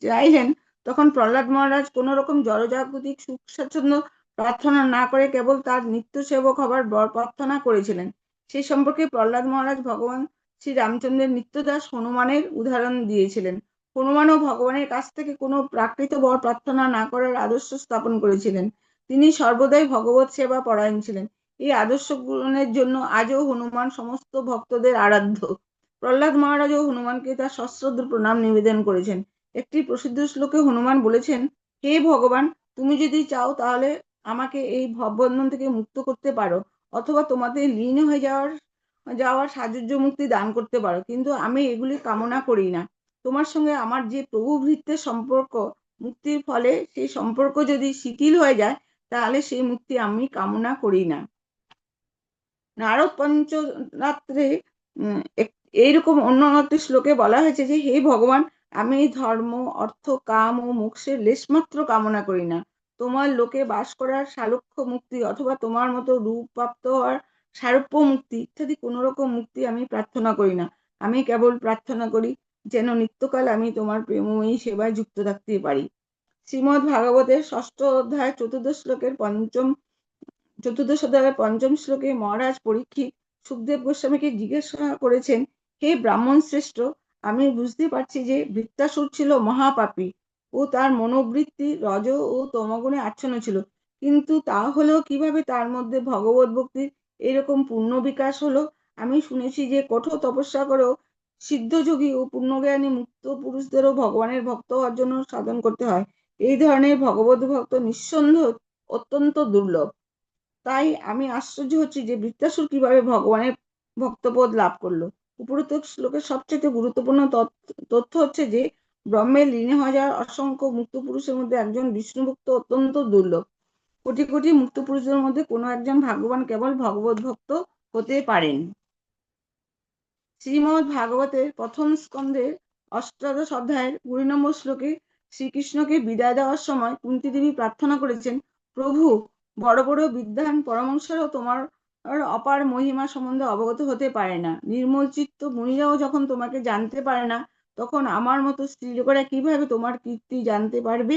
চাইলেন, তখন প্রহ্লাদ মহারাজ কোন রকম জড়জাগতিক সুখ স্বাচ্ছন্দ্য প্রার্থনা না করে কেবল তার নিত্য সেবক হবার বর প্রার্থনা করেছিলেন। সেই সম্পর্কে প্রহ্লাদ মহারাজ ভগবান শ্রী রামচন্দ্রের নিত্যদাস হনুমানের উদাহরণ দিয়েছিলেন। হনুমানও ভগবানের কাছ থেকে কোনো প্রাকৃত বর প্রার্থনা না করার আদর্শ স্থাপন করেছিলেন। তিনি সর্বদাই ভগবত সেবা পরায়ণ ছিলেন। এই আদর্শ গ্রহণের জন্য আজও হনুমান সমস্ত ভক্তদের আরাধ্য। প্রহ্লাদ মহারাজও হনুমানকে তার সশ্রদ্ধ প্রণাম নিবেদন করেছেন। একটি প্রসিদ্ধ শ্লোকে হনুমান বলেছেন, হে ভগবান, তুমি যদি চাও তাহলে আমাকে এই ভববন্ধন থেকে মুক্ত করতে পারো, অথবা তোমাদের লীন হয়ে যাওয়ার সাযুজ্য মুক্তি দান করতে পারো, কিন্তু আমি এগুলি কামনা করি না। তোমার সঙ্গে আমার যে প্রভু ভৃত্যের সম্পর্ক, মুক্তির ফলে সেই সম্পর্ক যদি শিথিল হয়ে যায়, তাহলে সেই মুক্তি আমি কামনা করি না। নারদ পঞ্চরাত্রে এইরকম অন্য একটি শ্লোকে বলা হয়েছে যে, হে ভগবান, আমি ধর্ম, অর্থ, কাম ও মোক্ষের লেশমাত্র কামনা করি না। তোমার লোকে বাস করার সালোক্য মুক্তি অথবা তোমার মতো রূপ প্রাপ্ত হওয়ার সারূপ্য মুক্তি ইত্যাদি কোন রকম মুক্তি আমি প্রার্থনা করি না। আমি কেবল প্রার্থনা করি যেন নিত্যকাল আমি তোমার প্রেমময়ী সেবায় যুক্ত থাকতে পারি। শ্রীমদ্ ভাগবতের ষষ্ঠ অধ্যায় চতুর্দশ অধ্যায়ের পঞ্চম শ্লোকে মহারাজ পরীক্ষিত সুখদেব গোস্বামীকে জিজ্ঞাসা করেছেন, হে ব্রাহ্মণ শ্রেষ্ঠ, আমি বুঝতে পারছি যে বৃত্তাসুর ছিল মহাপাপী ও তার মনোবৃত্তি রজ ও তমগুণে আচ্ছন্ন ছিল, কিন্তু তা হলেও কিভাবে তার মধ্যে ভগবত ভক্তির এরকম পূর্ণ বিকাশ হলো? আমি শুনেছি যে কঠোর তপস্যা করেও সিদ্ধযোগী ও পূর্ণজ্ঞানী মুক্ত পুরুষদেরও ভগবানের ভক্ত হওয়ার জন্য সাধন করতে হয়। এই ধরনের ভগবত ভক্ত নিঃসন্দেহ অত্যন্ত দুর্লভ। তাই আমি আশ্চর্য হচ্ছি যে বৃত্তাসুর কিভাবে ভগবানের ভক্তপদ লাভ করলো। উপরোক্ত শ্লোকের সবচেয়ে গুরুত্বপূর্ণ তথ্য হচ্ছে যে ব্রহ্মের লীন হয়ে যাওয়ার অসংখ্য মুক্ত পুরুষের মধ্যে একজন বিষ্ণু ভক্ত অত্যন্ত দুর্লভ। কোটি কোটি মুক্ত পুরুষদের মধ্যে কোনো একজন ভাগ্যবান কেবল ভগবত ভক্ত হতে পারেন। শ্রীমদ্ ভাগবতের প্রথম স্কন্ধের অষ্টাদশ অধ্যায়ের 20 নম্বর শ্লোকে শ্রীকৃষ্ণকে বিদায় দেওয়ার সময় কুন্তী দেবী প্রার্থনা করেছেন, প্রভু, বড় বড় বিদ্বান পরমহংসরাও তোমার অপার মহিমা সম্বন্ধে অবগত হতে পারে না। নির্মল চিত্ত মুনিরাও যখন তোমাকে জানতে পারে না, তখন আমার মতো স্ত্রী লোকেরা কিভাবে তোমার কীর্তি জানতে পারবে?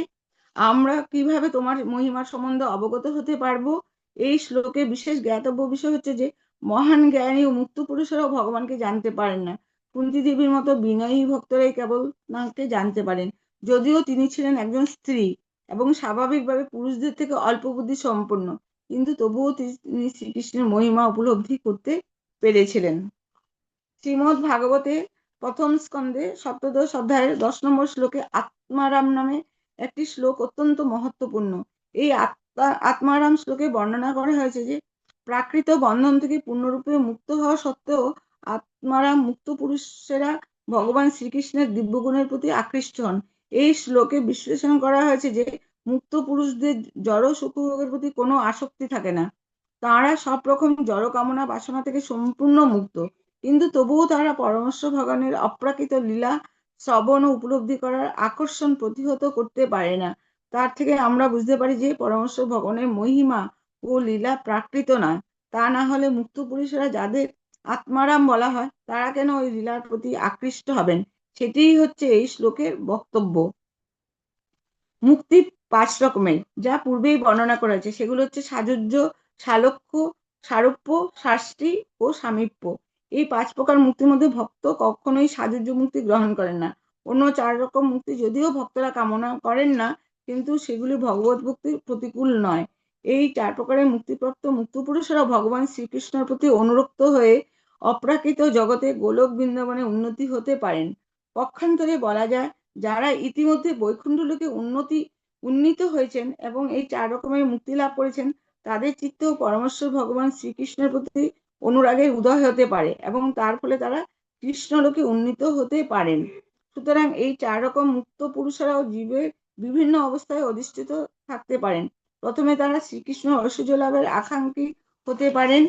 আমরা কিভাবে তোমার মহিমা সম্বন্ধে অবগত হতে পারবো? এই শ্লোকে বিশেষ জ্ঞাতব্য বিষয় হচ্ছে যে মহান জ্ঞানী ও মুক্ত পুরুষেরাও ভগবানকে জানতে পারেন না। কুন্তী দেবীর মতো বিনয়ী ভক্তরাই কেবল তাঁকে জানতে পারেন, যদিও তিনি ছিলেন একজন স্ত্রী এবং স্বাভাবিকভাবে পুরুষদের থেকে অল্প বুদ্ধি সম্পন্ন, কিন্তু তবুও তিনি শ্রীকৃষ্ণের মহিমা উপলব্ধি করতে পেরেছিলেন। শ্রীমদ্ ভাগবতে প্রথম স্কন্ধে সপ্তদশ অধ্যায়ের 10 নম্বর শ্লোকে আত্মারাম নামে একটি শ্লোক অত্যন্ত মহত্বপূর্ণ। এই আত্মারাম শ্লোকে বর্ণনা করা হয়েছে যে প্রাকৃত বন্ধন থেকে পূর্ণরূপে মুক্ত হওয়া সত্ত্বেও আত্মারাম মুক্ত পুরুষেরা ভগবান শ্রীকৃষ্ণের দিব্যগুণের প্রতি আকৃষ্ট হন। এই শ্লোকে বিশ্লেষণ করা হয়েছে যে মুক্ত পুরুষদের জড় সুখভোগের প্রতি কোনো আসক্তি থাকে না। তাঁরা সব রকম জড় কামনা বাসনা থেকে সম্পূর্ণ মুক্ত, কিন্তু তবুও তারা পরমেশ্বর ভগবানের অপ্রাকৃত লীলা শ্রবণ ও উপলব্ধি করার আকর্ষণ প্রতিহত করতে পারে না। তার থেকে আমরা বুঝতে পারি যে পরমেশ্বর ভগবানের মহিমা ও লীলা প্রাকৃত নয়। তা না হলে মুক্ত পুরুষেরা, যাদের আত্মারাম বলা হয়, তারা কেন ওই লীলার প্রতি আকৃষ্ট হবেন? সেটিই হচ্ছে এই শ্লোকের বক্তব্য। মুক্তি 5 রকমের, যা পূর্বেই বর্ণনা করা হয়েছে। সেগুলো হচ্ছে সাযুজ্য, সালোক্য, সারূপ্য, শাস্তি ও সামীপ্য। এই 5 প্রকার মুক্তির মধ্যে ভক্ত কখনোই সাযুজ্য মুক্তি গ্রহণ করেন না। অন্য 4 রকম মুক্তি যদিও ভক্তরা কামনা করেন না, কিন্তু সেগুলি ভগবত ভক্তির প্রতিকূল নয়। এই 4 প্রকারের মুক্তিপ্রাপ্ত মুক্ত পুরুষেরা ভগবান শ্রীকৃষ্ণের প্রতি অনুরক্ত হয়ে অপ্রাকৃত জগতে গোলক বৃন্দাবনে উন্নতি হতে পারেন। পক্ষান্তরে বলা যায়, যারা ইতিমধ্যে বৈকুণ্ঠ লোকে উন্নীত হয়েছেন এবং এই 4 রকমের মুক্তি লাভ করেছেন, তাদের চিত্তেও পরমেশ্বর ভগবান শ্রীকৃষ্ণের প্রতি অনুরাগের উদয় হতে পারে এবং তার ফলে তারা কৃষ্ণলোকে উন্নীত হতে পারেন। সুতরাং এই 4 রকম মুক্ত পুরুষেরাও জীবের বিভিন্ন অবস্থায় অধিষ্ঠিত থাকতে পারেন। প্রথমে তারা শ্রীকৃষ্ণ ঐশ্বর্য লাভের আকাঙ্ক্ষী হতে পারেন,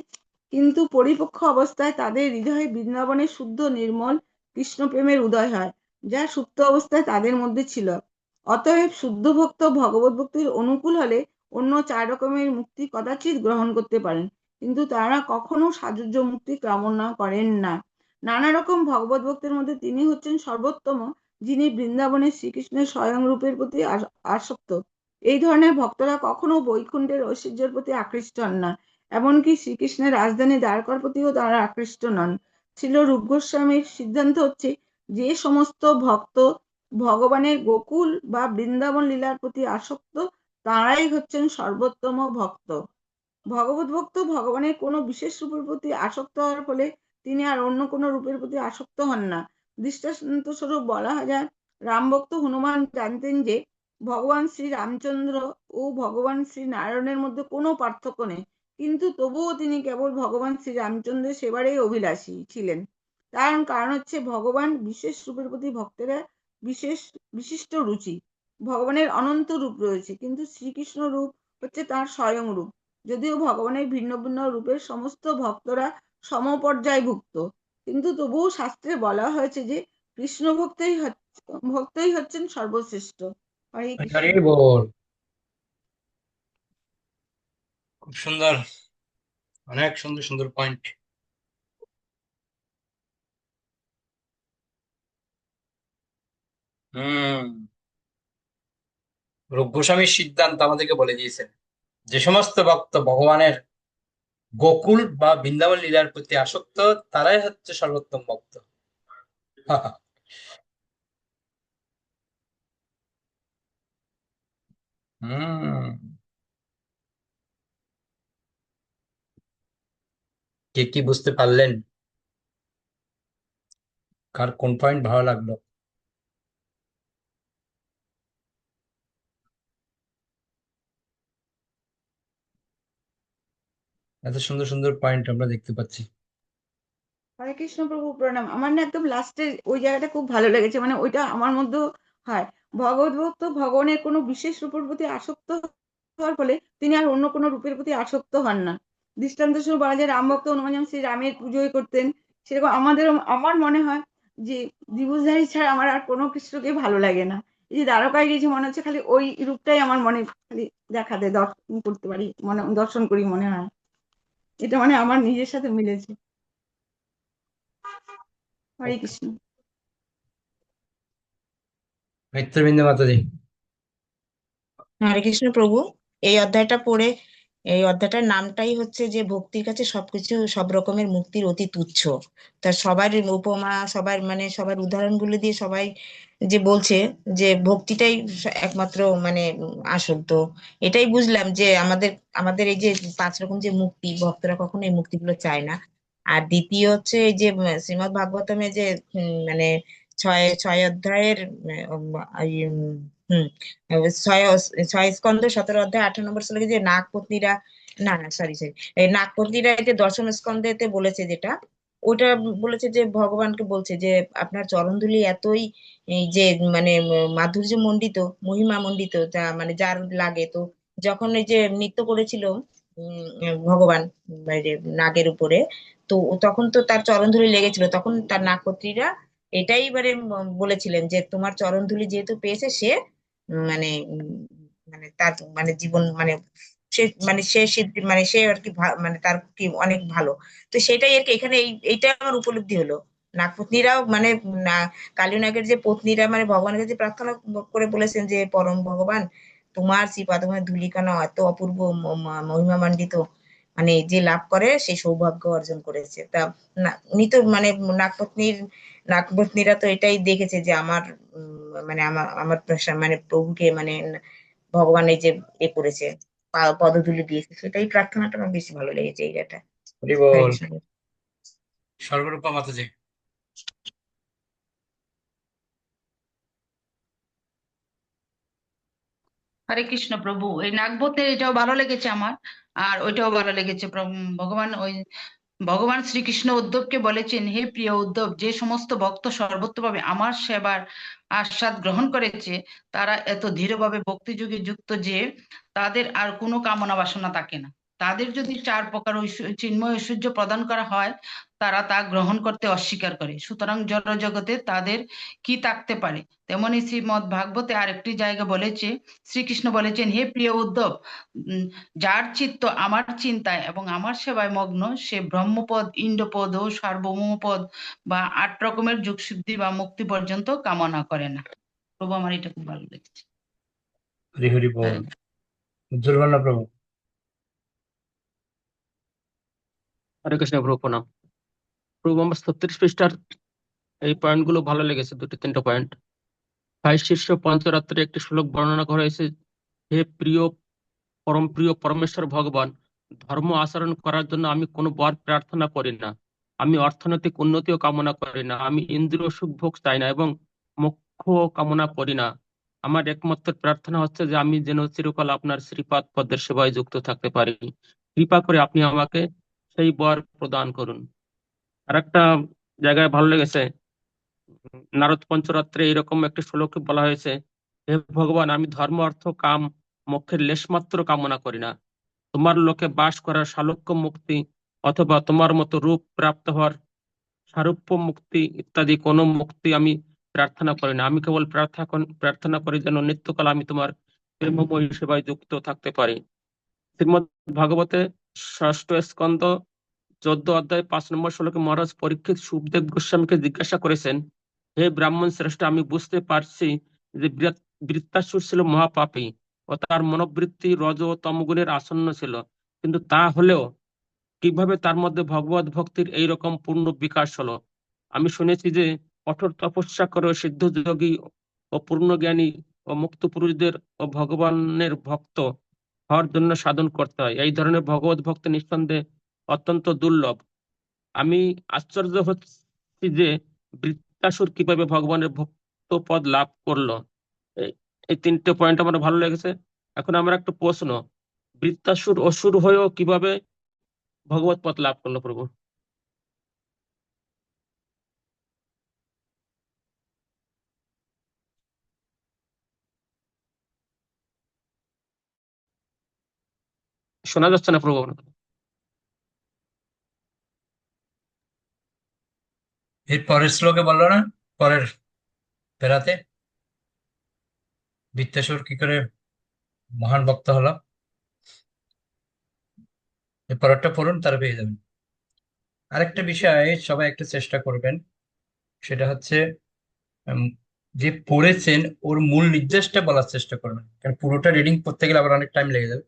কিন্তু পরিপক্ক অবস্থায় তাদের হৃদয়ে বৃন্দাবনের শুদ্ধ নির্মল কৃষ্ণ প্রেমের উদয় হয়, যা সুপ্ত অবস্থায় তাদের মধ্যে ছিল। অতএব শুদ্ধ ভক্ত ভগবত ভক্তির অনুকূল হলে অন্য 4 রকমের মুক্তি কদাচিৎ গ্রহণ করতে পারেন, কিন্তু তারা কখনো সাযুজ্য মুক্তি কামনা করেন না। নানা রকম ভগবত ভক্তের মধ্যে তিনি হচ্ছেন সর্বোত্তম, যিনি বৃন্দাবনের শ্রীকৃষ্ণের স্বয়ং রূপের প্রতি আসক্ত। এই ধরনের ভক্তরা কখনো বৈকুণ্ঠের ঐশ্বর্যের প্রতি আকৃষ্ট হন না, এমনকি শ্রীকৃষ্ণের রাজধানী দ্বারকার প্রতিও তারা আকৃষ্ট নন। ছিল রূপ গোস্বামীর সিদ্ধান্ত হচ্ছে, যে সমস্ত ভক্ত ভগবানের গোকুল বা বৃন্দাবন লীলার প্রতি আসক্ত, তারাই হচ্ছেন সর্বোত্তম ভক্ত। ভগবত ভক্ত ভগবানের কোনো বিশেষ রূপের প্রতি আসক্ত হওয়ার ফলে তিনি আর অন্য কোনো রূপের প্রতি আসক্ত হন না। দৃষ্টান্ত স্বরূপ বলা যায়, রাম ভক্ত হনুমান জানতেন যে ভগবান শ্রী রামচন্দ্র ও ভগবান শ্রী নারায়ণের মধ্যে কোনো পার্থক্য নেই, কিন্তু তবুও তিনি কেবল ভগবান শ্রী রামচন্দ্রের সেবারেই অভিলাষী ছিলেন। তার কারণ হচ্ছে ভগবান বিশেষ রূপের প্রতি ভক্তেরা বিশিষ্ট রুচি। ভগবানের অনন্ত রূপ রয়েছে, কিন্তু শ্রীকৃষ্ণ রূপ হচ্ছে তার স্বয়ং রূপ। যদিও ভগবানের ভিন্ন ভিন্ন রূপের সমস্ত ভক্তরা সমপর্যায়ভুক্ত, কিন্তু তবুও শাস্ত্রে বলা হয়েছে যে কৃষ্ণ ভক্তই হচ্ছেন সর্বশ্রেষ্ঠ। হরে কৃষ্ণ। হরি বল। খুব সুন্দর, অনেক সুন্দর সুন্দর পয়েন্ট। রূপ গোস্বামীর সিদ্ধান্ত আমাদেরকে বলে দিয়েছেন, যে সমস্ত ভক্ত ভগবানের গোকুল বা বৃন্দাবন লীলার প্রতি আসক্ত, তারাই হচ্ছে সর্বোত্তম ভক্ত। কে কি বুঝতে পারলেন? কার কোন পয়েন্ট ভালো লাগলো? এত সুন্দর সুন্দর পয়েন্ট আমরা দেখতে পাচ্ছি। হরে কৃষ্ণ প্রভু প্রণাম। আমার না একদম লাস্টের ওই জায়গাটা খুব ভালো লেগেছে, মানে ওইটা আমার মধ্যে হয়। ভগবত ভক্ত ভগবানের কোনো বিশেষ রূপের প্রতি আসক্ত হওয়ার ফলে তিনি আর অন্য কোনো রূপের প্রতি আসক্ত হন না। দৃষ্টান্ত স্বরূপ বলা যায়, রাম ভক্ত হনুমান যেমন শ্রী রামের পুজোই করতেন, সেরকম আমার মনে হয় যে দ্বিভুজধারী ছাড়া আমার আর কোনো কিছুকে ভালো লাগে না। এই যে দ্বারকায় গেছি, মনে হচ্ছে খালি ওই রূপটাই আমার মনে খালি দেখাতে দর্শন করতে পারি, দর্শন করি মনে হয়। এটা মানে আমার নিজের সাথে মিলেছে। হরে কৃষ্ণ। মিত্রবৃন্দ মাতাজি। হরে কৃষ্ণ প্রভু। এই অধ্যায়টা পড়ে, এই অধ্যায়টার নামটাই হচ্ছে যে ভক্তির কাছে সবকিছু সব রকমের মুক্তির অতি তুচ্ছ। তা সবার উপমা, সবার মানে সবার উদাহরণগুলো দিয়ে সবাই যে বলছে যে ভক্তিটাই একমাত্র মানে আসল। তো এটাই বুঝলাম যে আমাদের আমাদের এই যে 5 রকম যে মুক্তি, ভক্তরা কখনো এই মুক্তিগুলো চায় না। আর দ্বিতীয় হচ্ছে এই যে শ্রীমদ্ ভাগবতমে যে মানে 6 অধ্যায়ের হম 6 স্কন্ধ 17 অধ্যায় 18 নম্বর শ্লোকে যে নাগপত্নীরা, না না সরি সরি, এই নাগপত্নীরা এতে 10ম স্কন্ধেতে বলেছে, যেটা ওটা বলেছে যে ভগবানকে বলছে যে আপনার চরণধুলি এতই এই যে মানে মাধুর্য মণ্ডিত, মহিমা মণ্ডিত, যা মানে যার লাগে। তো যখন এই যে নৃত্য করেছিল ভগবান মানে নাগের উপরে, তো তখন তো তার চরণধুলি লেগেছিল, তখন তার নাগপত্নীরা এটাই এবারে বলেছিলেন যে তোমার চরণধুলি যেহেতু পেয়েছে সে মানে মানে তার মানে জীবন মানে সে মানে সে মানে সে আর কি মানে তার কি অনেক ভালো। তো সেটাই আর কি এখানে এইটা আমার উপলব্ধি হলো। নাগপত্নীরাও মানে কালীনাগের যে পত্নীরা মানে ভগবানের কাছে প্রার্থনা করে বলেছেন যে পরম ভগবান তোমার শ্রী পাদমের ধূলিকণা এত অপূর্ব মহিমামণ্ডিত, মানে যে লাভ করে সে সৌভাগ্য অর্জন করেছে। তা উনি তো মানে নাগপত্নীরা তো এটাই দেখেছে যে আমার মানে আমার আমার মানে প্রভুকে মানে ভগবান এই যে করেছে, পদধূলি দিয়েছে, সেটাই প্রার্থনাটা আমার বেশি ভালো লেগেছে এই জায়গাটা। হরি বল। সর্বরূপা মাতাজি। হরে কৃষ্ণ প্রভু। এই নাগবতের এটাও ভালো লেগেছে আমার, আর ওইটাও ভালো লেগেছে। ভগবান শ্রীকৃষ্ণ উদ্ধবকে বলেছেন, হে প্রিয় উদ্ধব, যে সমস্ত ভক্ত সর্বত্রভাবে আমার সেবার আস্বাদ গ্রহণ করেছে, তারা এত দৃঢ়ভাবে ভক্তিযোগে যুক্ত যে তাদের আর কোনো কামনা বাসনা থাকে না। তাদের যদি 4 প্রকার চিন্ময় ঐশ্বর্য প্রদান করা হয়, তারা তা গ্রহণ করতে অস্বীকার করে। সুতরাং জড় জগতে তাদের কি থাকতে পারে? তেমনি শ্রীমদ্ ভাগবতে আরেকটি জায়গা বলেছে, শ্রীকৃষ্ণ বলেছেন, হে প্রিয় উদ্ধব, উম, যার চিত্ত আমার চিন্তায় এবং আমার সেবায় মগ্ন, সে ব্রহ্মপদ, ইন্দ্রপদ ও সার্বভৌমপদ বা 8 রকমের যোগসিদ্ধি বা মুক্তি পর্যন্ত কামনা করে না। প্রভু, আমার এটা খুব ভালো লেগেছে। হরি হরি বল। উজ্জ্বল বর্ণা প্রভু। হরে কৃষ্ণ প্রভু প্রণাম। প্রভু আমার 36 পৃষ্ঠার এই পয়েন্টগুলো ভালো লেগেছে, 2-3টা পয়েন্ট। 22 শীর্ষ পঞ্চরাত্রে একটি শ্লোক বর্ণনা করা হয়েছে, হে প্রিয় পরম প্রিয় পরমেশ্বর ভগবান, ধর্ম আচরণ করার জন্য আমি কোনো বর প্রার্থনা করি না, আমি অর্থনৈতিক উন্নতিও কামনা করি না, আমি ইন্দ্রিয় সুখ ভোগ চাই না এবং মোক্ষ কামনা করি না। আমার একমাত্র প্রার্থনা হচ্ছে যে আমি যেন চিরকাল আপনার শ্রীপাদ পদ্মের সেবায় যুক্ত থাকতে পারি। কৃপা করে আপনি আমাকে সেই বর প্রদান করুন। আর একটা জায়গায় ভালো লেগেছে, নারদ পঞ্চরাত্রে এরকম একটা শ্লোকে বলা হয়েছে, হে ভগবান, আমি ধর্ম অর্থ কাম মোক্ষের লেশমাত্র কামনা করি না। তোমার লোকে বাস করার সালোক্য মুক্তি অথবা তোমার মতো রূপ প্রাপ্ত হওয়ার সারূপ্য মুক্তি ইত্যাদি কোনো মুক্তি আমি প্রার্থনা করি না। আমি কেবল প্রার্থনা করি যেন নিত্যকাল আমি তোমার প্রেমময় সেবায় যুক্ত থাকতে পারি। শ্রীমদ্ ভাগবতে 6ষ্ঠ স্কন্ধ 14 অধ্যায় 5 নম্বর শ্লোকে মহারাজ পরীক্ষিত সুখদেব গোস্বামীকে জিজ্ঞাসা করেছেন, হে ব্রাহ্মণ শ্রেষ্ঠ, আমি বুঝতে পারছি যে বৃত্তাসুর ছিল মহাপাপী ও তার মনোবৃত্তি রজ ও তমগুণের আসন্ন ছিল, কিন্তু তা হলেও কিভাবে তার মধ্যে ভগবত ভক্তির এইরকম পূর্ণ বিকাশ হলো? আমি শুনেছি যে কঠোর তপস্যা করে সিদ্ধ যোগী ও পূর্ণ জ্ঞানী ও মুক্ত পুরুষদের ও ভগবানের ভক্ত হওয়ার জন্য সাধন করতে হয়। এই ধরনের ভগবত ভক্তি নিঃসন্দেহে অত্যন্ত দুর্লভ। আমি আশ্চর্য হচ্ছি যে বৃত্তাসুর কিভাবে ভগবানের ভক্ত পদ লাভ করলো। এই এই 3টে পয়েন্ট আমার ভালো লেগেছে। এখন আমার একটা প্রশ্ন, বৃত্তাসুর অসুর হয়েও কিভাবে ভগবত পদ লাভ করলো প্রভু? শোনা যাচ্ছে না প্রভু। এর পরের শ্লোকে বললো না, পরের বেড়াতে বৃত্তাসুর কি করে মহান ভক্ত হলো? এর পরেরটা পড়ুন, তারা পেয়ে যাবেন। আরেকটা বিষয় সবাই একটু চেষ্টা করবেন, সেটা হচ্ছে উম, যে পড়েছেন ওর মূল নির্দেশটা বলার চেষ্টা করবেন, কারণ পুরোটা রিডিং করতে গেলে আবার অনেক টাইম লেগে যাবে।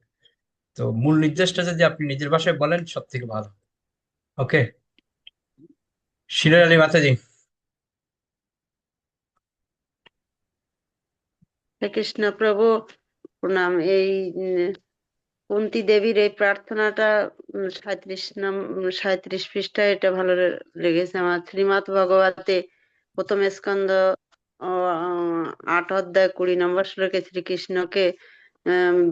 তো মূল নির্দেশটা যদি আপনি নিজের ভাষায় বলেন সব থেকে ভালো। ওকে, শিলার আলী মাতাজি। হে কৃষ্ণ প্রভু প্রণাম। এই কুন্তী দেবীর এই প্রার্থনাটা 37 পৃষ্ঠায়, এটা ভালো লেগেছে আমার। শ্রীমদ্ ভগবতে প্রথম স্কন্ধ 8 অধ্যায় 20 নম্বর শ্লোকে শ্রীকৃষ্ণকে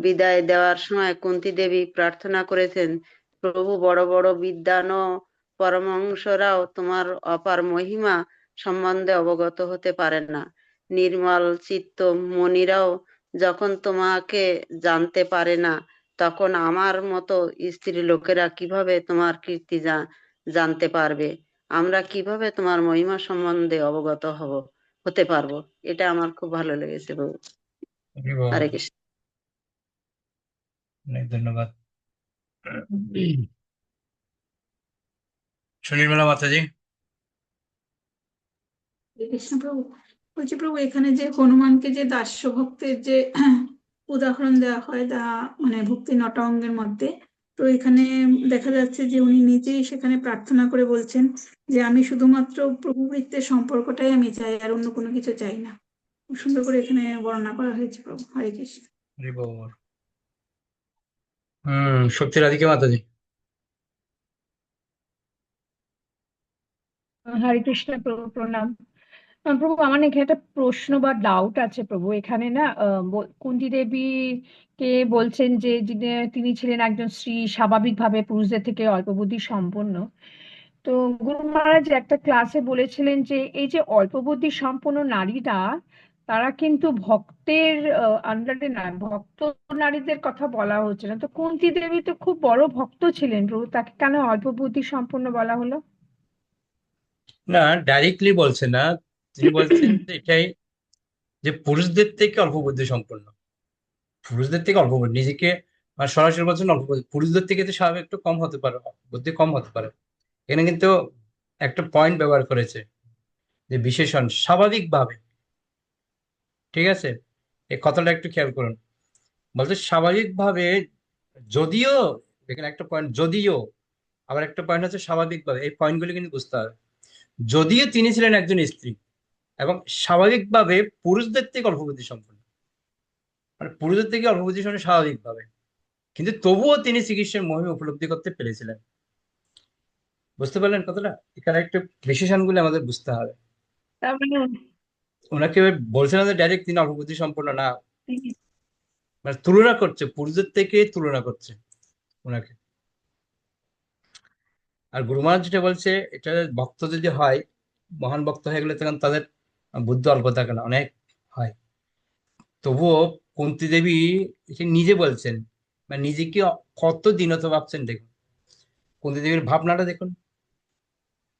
বিদায় দেওয়ার সময় কুন্তী দেবী প্রার্থনা করেছেন, প্রভু, বড় বড় বিদ্বান ও পরমহংসরাও তোমার অপার মহিমা সম্বন্ধে অবগত হতে পারেন না। নির্মল চিত্ত মনিরাও যখন তোমাকে জানতে পারে না, তখন আমার মতো স্ত্রী লোকেরা কিভাবে তোমার কীর্তি জানতে পারবে? আমরা কিভাবে তোমার মহিমা সম্বন্ধে অবগত হতে পারবো? এটা আমার খুব ভালো লেগেছে প্রভু। হরে কৃষ্ণ। অনেক ধন্যবাদ। সুনির্মলা মাতাজি। কৃষ্ণ প্রভু, বলছি প্রভু, এখানে যে হনুমানকে যে দাস্য ভক্তের যে উদাহরণ দেওয়া হয়, মানে ভক্তি নটা অঙ্গের মধ্যে, তো এখানে দেখা যাচ্ছে যে উনি নিজেই সেখানে প্রার্থনা করে বলছেন যে আমি শুধুমাত্র প্রভু ভৃত্যের সম্পর্কটাই আমি চাই, আর অন্য কোনো কিছু চাই না। খুব সুন্দর করে এখানে বর্ণনা করা হয়েছে প্রভু। হরে কৃষ্ণ। শক্তি রাধিকা মাতাজি। হরে কৃষ্ণ প্রভু প্রণাম। প্রভু, আমার না এখানে একটা প্রশ্ন বা ডাউট আছে প্রভু। এখানে না কুন্তী দেবী কে বলছেন যে তিনি ছিলেন একজন স্ত্রী, স্বাভাবিকভাবে পুরুষদের থেকে অল্প বুদ্ধি সম্পন্ন। তো গুরু মহারাজ একটা ক্লাসে বলেছিলেন যে এই যে অল্প বুদ্ধি সম্পন্ন নারীরা, তারা কিন্তু ভক্তের আন্ডারে না, ভক্ত নারীদের কথা বলা হচ্ছে না। তো কুন্তী দেবী তো খুব বড় ভক্ত ছিলেন প্রভু, তাকে কেন অল্প বুদ্ধি সম্পন্ন বলা হলো? না, ডাইরেক্টলি বলছে না, তিনি বলছেন যে এটাই, যে পুরুষদের থেকে অল্প বুদ্ধি সম্পন্ন, পুরুষদের থেকে অল্প বুদ্ধি, নিজেকে মানে সরাসরি বলছেন অল্প বুদ্ধি, পুরুষদের থেকে তো স্বাভাবিক একটু কম হতে পারে, বুদ্ধি কম হতে পারে। এখানে কিন্তু একটা পয়েন্ট ব্যবহার করেছে, যে বিশেষণ স্বাভাবিকভাবে, ঠিক আছে, এই কথাটা একটু খেয়াল করুন। বলছে স্বাভাবিকভাবে, যদিও, এখানে একটা পয়েন্ট যদিও, আবার একটা পয়েন্ট হচ্ছে স্বাভাবিকভাবে, এই পয়েন্টগুলি কিন্তু বুঝতে হবে। যদিও তিনি ছিলেন একজন স্ত্রী এবং স্বাভাবিকভাবে পুরুষদের থেকে অল্প বুদ্ধি সম্পন্ন, মানে পুরুষদের থেকে অল্প বুদ্ধি সম্পন্ন স্বাভাবিকভাবে, কিন্তু তবুও তিনি শ্রীকৃষ্ণের মহিমা উপলব্ধি করতে পেরেছিলেন। বুঝতে পারলেন কথাটা? এখানে একটু বিশেষণগুলো আমাদের বুঝতে হবে। তার মানে ওনাকে বলছে না যে ডাইরেক্ট তিনি অল্প বুদ্ধি সম্পন্ন না, তিনি মানে তুলনা করছে, পুরুষদের থেকে তুলনা করছে ওনাকে। আর গুরু মহারাজ যেটা বলছে, এটা ভক্ত যদি হয়, মহান ভক্ত হয়ে গেলে তখন তাদের বুদ্ধি অল্প থাকে না, অনেক হয়। তবুও কুন্তী দেবী সে নিজে বলছেন, মানে নিজেকে কত দীনত ভাবছেন দেখুন, কুন্তী দেবীর ভাবনাটা দেখুন।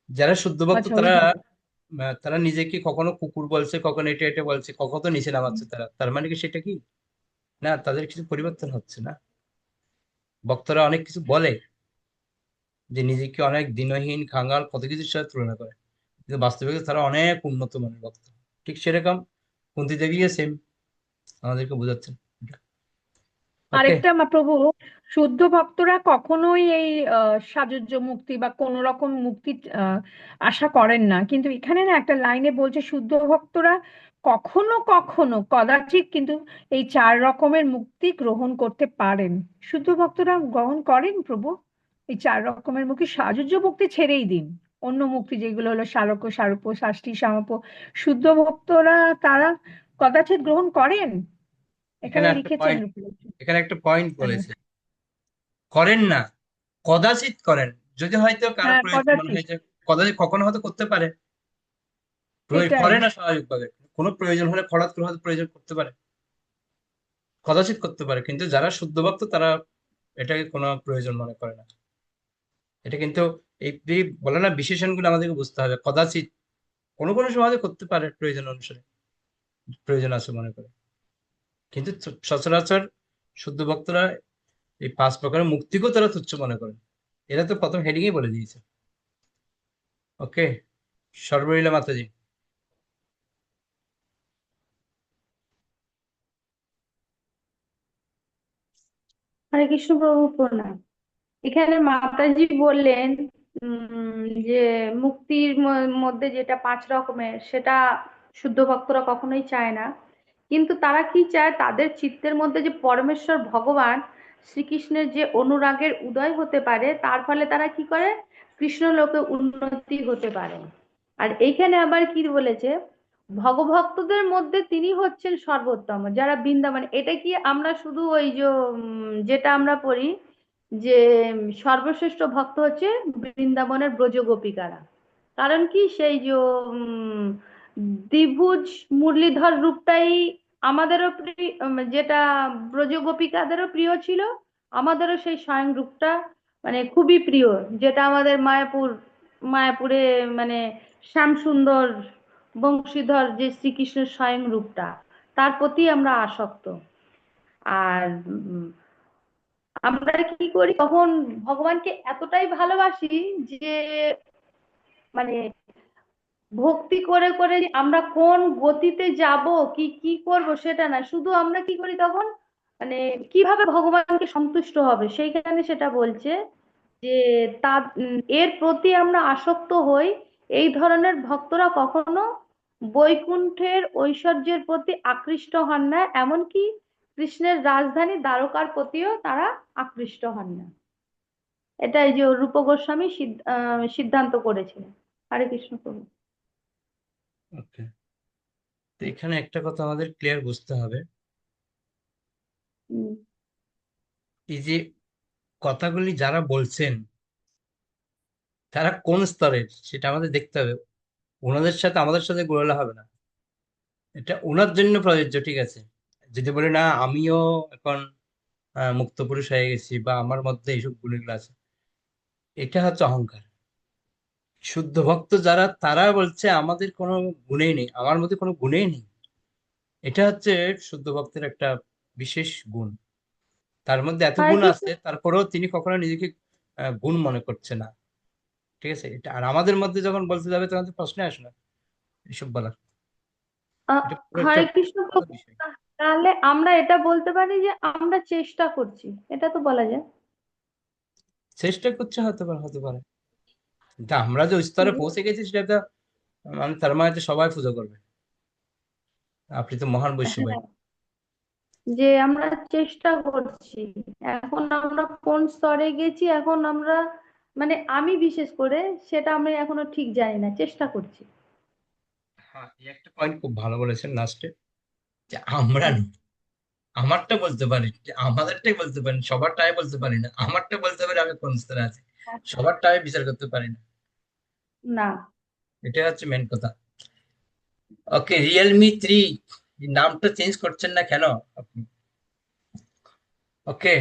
যারা শুদ্ধ ভক্ত আচ্ছা তারা ওই তারা নিজেকে কখনো কুকুর বলছে, কখনো এটা এটা বলছে, কখনো তো নিচে নামাচ্ছে তারা, তার মানে কি সেটা কি না তাদের কিছু পরিবর্তন হচ্ছে না? ভক্তরা অনেক কিছু বলে, যে নিজেকে অনেক দিনহীন খাঙ্গাল কত কিছুর সাথে তুলনা করে, কিন্তু বাস্তবে তারা অনেক উন্নত মানের ভক্ত। ঠিক সেরকম কুন্তী দেবীও সেম আমাদেরকে বোঝাচ্ছেন। ওকে। আরেকটা প্রভু, শুদ্ধ ভক্তরা কখনোই এই সাযুজ্য মুক্তি বা কোন রকম মুক্তি আশা করেন না, কিন্তু এখানে না একটা লাইনে বলছে শুদ্ধ ভক্তরা কখনো কখনো কদাচিৎ কিন্তু এই 4 রকমের মুক্তি গ্রহণ করতে পারেন। শুদ্ধ ভক্তরা গ্রহণ করেন প্রভু এই 4 রকমের মুক্তি, সাযুজ্য মুক্তি ছেড়েই দিন, অন্য মুক্তি যেগুলো হলো সালোক্য সারূপ্য শাষ্টি সামপ্য, শুদ্ধ ভক্তরা তারা কদাচিৎ গ্রহণ করেন, এখানে এখানে একটা লিখেছেন। পয়েন্ট, এখানে একটা পয়েন্ট হ্যাঁ, বলেছে, করেন না, কদাচিৎ করেন। যদি হয়তো কারো হ্যাঁ প্রয়োজন মনে কদাচিৎ, হয় যে কদাচিৎ কখনো হয়তো করতে পারে, এটাই। করে না স্বাভাবিকভাবে, কোনো প্রয়োজন হলে হঠাৎ করে হয়তো প্রয়োজন করতে পারে, কদাচিৎ করতে পারে, কিন্তু যারা শুদ্ধ ভক্ত তারা এটাকে কোনো প্রয়োজন মনে করে না। এটা কিন্তু এই বলে না, বিশেষণগুলো আমাদেরকে বুঝতে হবে। কদাচিৎ কোনো কোনো সময় হয়তো করতে পারে প্রয়োজন অনুসারে, প্রয়োজন আছে মনে করে, কিন্তু সচরাচর শুদ্ধ ভক্তরা এই 5 প্রকারের মুক্তিকেও তারা তুচ্ছ মনে করেন। এরা তো প্রথম হেডিংই বলে দিয়েছে। ওকে, সর্বলীলা মাতাজি। হরে কৃষ্ণ প্রভু প্রণাম। এখানে মাতাজি বললেন যে মুক্তির মধ্যে যেটা 5 রকমের, সেটা শুদ্ধ ভক্তরা কখনোই চায় না। কিন্তু তারা কি চায়, তাদের চিত্তের মধ্যে যে পরমেশ্বর ভগবান শ্রীকৃষ্ণের যে অনুরাগের উদয় হতে পারে, তার ফলে তারা কি করে, কৃষ্ণ লোকে উন্নতি হতে পারে। আর এইখানে আবার কি বলেছে, ভগভক্তদের মধ্যে তিনি হচ্ছেন সর্বোত্তম, যারা বৃন্দাবন। এটা কি আমরা শুধু ওই যে যেটা আমরা পড়ি যে সর্বশ্রেষ্ঠ ভক্ত হচ্ছে বৃন্দাবনের ব্রজ গোপিকারা। কারণ কি, সেই যে দ্বিভুজ মুরলীধর রূপটাই আমাদেরও যেটা ব্রজ গোপিকাদেরও প্রিয় ছিল, আমাদেরও সেই স্বয়ং রূপটা মানে খুবই প্রিয়, যেটা আমাদের মায়াপুরে মানে শ্যামসুন্দর বংশীধর যে শ্রীকৃষ্ণের স্বয়ং রূপটা, তার প্রতি আমরা আসক্ত। আর আমরা কি করি তখন, ভগবানকে এতটাই ভালোবাসি যে মানে ভক্তি করে করে আমরা কোন গতিতে যাব, কি কি করব সেটা না, শুধু আমরা কি করি তখন, মানে কিভাবে ভগবানকে সন্তুষ্ট হবে সেইখানে সেটা বলছে যে তার এর প্রতি আমরা আসক্ত হই। এই ধরনের ভক্তরা কখনো বৈকুণ্ঠের ঐশ্বর্যের প্রতি আকৃষ্ট হন না, এমনকি কৃষ্ণের রাজধানী দ্বারকার প্রতিও তারা আকৃষ্ট হন না। এটা এই যে রূপ গোস্বামী সিদ্ধান্ত করেছিলেন। হরে কৃষ্ণ প্রভু। ওকে, তো এখানে একটা কথা আমাদের ক্লিয়ার বুঝতে হবে, উম, এই যে কথাগুলি যারা বলছেন তারা কোন স্তরের সেটা আমাদের দেখতে হবে। ওনাদের সাথে আমাদের সাথে গোলালা হবে না, এটা ওনার জন্য প্রযোজ্য, ঠিক আছে। যদি বলি না আমিও এখন মুক্ত পুরুষ হয়ে গেছি বা আমার মধ্যে এইসব গুণগুলো আছে, এটা হচ্ছে অহংকার। শুদ্ধ ভক্ত যারা তারা বলছে আমাদের কোনো গুণেই নেই, আমার মধ্যে কোনো গুণেই নেই। এটা হচ্ছে শুদ্ধ ভক্তের একটা বিশেষ গুণ। তার মধ্যে এত হরে গুণ কৃষ্ণ। আছে, তারপরেও তিনি কখনো নিজেকে গুণ মনে করছে না। ঠিক আছে, এটা আর আমাদের মধ্যে যখন বলতে যাবে তখন তো প্রশ্ন আসে না এসব বলার। এটা পুরো একটা হরে কৃষ্ণ আলাদা প্রভু, বিষয়। তাহলে আমরা এটা বলতে পারি যে আমরা চেষ্টা করছি, এটা তো বলা যায়। চেষ্টা করছে, হতে পারে কিন্তু আমরা যে স্তরে পৌঁছে গেছি সেটা তো মানে তার মানে তো সবাই পুজো করবে। আপনি তো মহান বৈশ্য ভাই। হ্যাঁ, যে আমরা চেষ্টা করছি। এখন আমরা কোন স্তরে গেছি, এখন আমরা মানে আমি বিশেষ করে সেটা আমি এখনো ঠিক জানি না, চেষ্টা করছি। হ্যাঁ, এই একটা পয়েন্ট খুব ভালো বলেছেন লাস্টে, যে আমরা হুম। না, আমারটা বলতে পারি, যে আমাদেরটাই বলতে পারি, সবারটাই বলতে পারি না। আমারটা বলতে পারি আমি কোন স্তরে আছি, সবারটাই বিচার করতে পারি না। না। এটা হচ্ছে মেন কথা। ওকে, রিয়েলমি 3 নামটা চেঞ্জ করছেন না কেন আপনি? ওকে।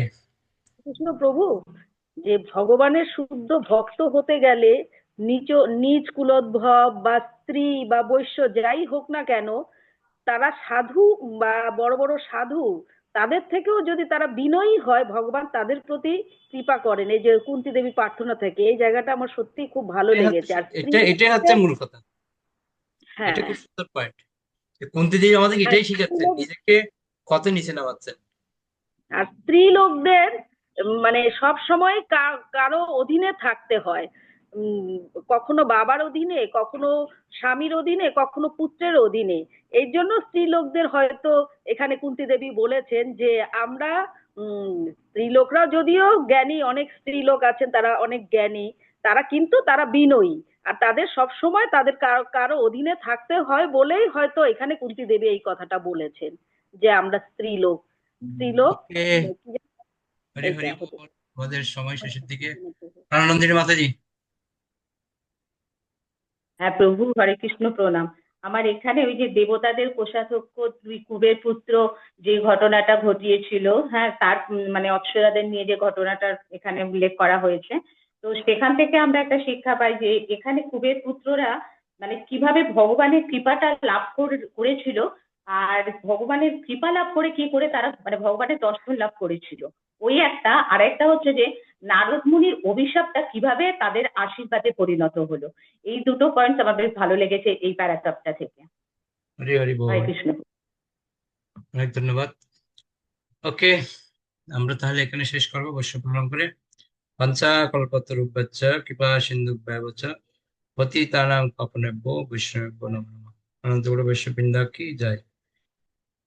কৃষ্ণ প্রভু, যে ভগবানের শুদ্ধ ভক্ত হতে গেলে নিজ নিজ কুলোদ্ভব বা স্ত্রী বা বৈশ্য যাই হোক না কেন, তারা সাধু বা বড় বড় সাধু, তাদের থেকেও যদি তারা বিনয়ী হয়, ভগবান তাদের প্রতি কৃপা করেন। এই যে কুন্তী দেবী প্রার্থনা থেকে, এই জায়গাটা আমার সত্যি খুব ভালো এটাই হচ্ছে লেগেছে। আর স্ত্রী এটাই হচ্ছে মূল কথা। এটা হ্যাঁ, খুব সুন্দর পয়েন্ট। কুন্তি দেবী আমাদেরকে আর এটাই শিখাচ্ছেন, নিজেকে কত নিচে নামাচ্ছেন। আর স্ত্রী লোকদের মানে সব সময় কারো অধীনে থাকতে হয়। উম, কখনো বাবার অধীনে, কখনো স্বামীর অধীনে, কখনো পুত্রের অধীনে। এই জন্য স্ত্রী লোকদের হয়তো এখানে কুন্তী দেবী বলেছেন যে আমরা স্ত্রী লোকরা যদিও জ্ঞানী, অনেক স্ত্রী লোক আছেন তারা অনেক জ্ঞানী, তারা কিন্তু তারা বিনয়ী। আর তাদের সব সময় তাদের কারো কারো অধীনে থাকতে হয় বলেই হয়তো এখানে কুন্তী দেবী এই কথাটা বলেছেন যে আমরা স্ত্রীলোক ওকে, হরি হরি এইটা বল। হতে আমাদের সময় শেষের দিকে। আনন্দিনী মাতাজি। হ্যাঁ প্রভু, হরে কৃষ্ণ প্রণাম। আমার এখানে ওই যে দেবতাদের কোষাধ্যক্ষ দুই কুবের পুত্র যে ঘটনাটা ঘটিয়েছিল, হ্যাঁ তার মানে অপ্সরাদের নিয়ে যে ঘটনাটা এখানে উল্লেখ করা হয়েছে, তো সেখান থেকে আমরা একটা শিক্ষা পাই যে এখানে কুবের পুত্ররা মানে কিভাবে ভগবানের কৃপাটা লাভ করেছিল, আর ভগবানের কৃপা লাভ করে কি করে তারা মানে ভগবানের দর্শন লাভ করেছিল। ওই একটা, আর একটা হচ্ছে যে নারদ মুনির অভিশাপটা কিভাবে তাদের আশীর্বাদে পরিণত হলো। এই দুটো পয়েন্ট আমার বেশ ভালো লেগেছে এই প্যারাগ্রাফটা থেকে। হরি হরি হরে বল। কৃষ্ণ। অনেক ধন্যবাদ। ওকে, আমরা তাহলে এখানে শেষ করবো বৈশ্য প্রণাম করে। পঞ্চা কল্পতরুভ্যশ্চ কৃপা সিন্ধুভ্যেব চ পতিতানাং পাবনেভ্যো বৈষ্ণবেভ্যো নমো নমঃ। অনন্তগুরু বৈশ্য বৃন্দা কি জয়।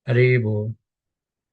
হরি বল।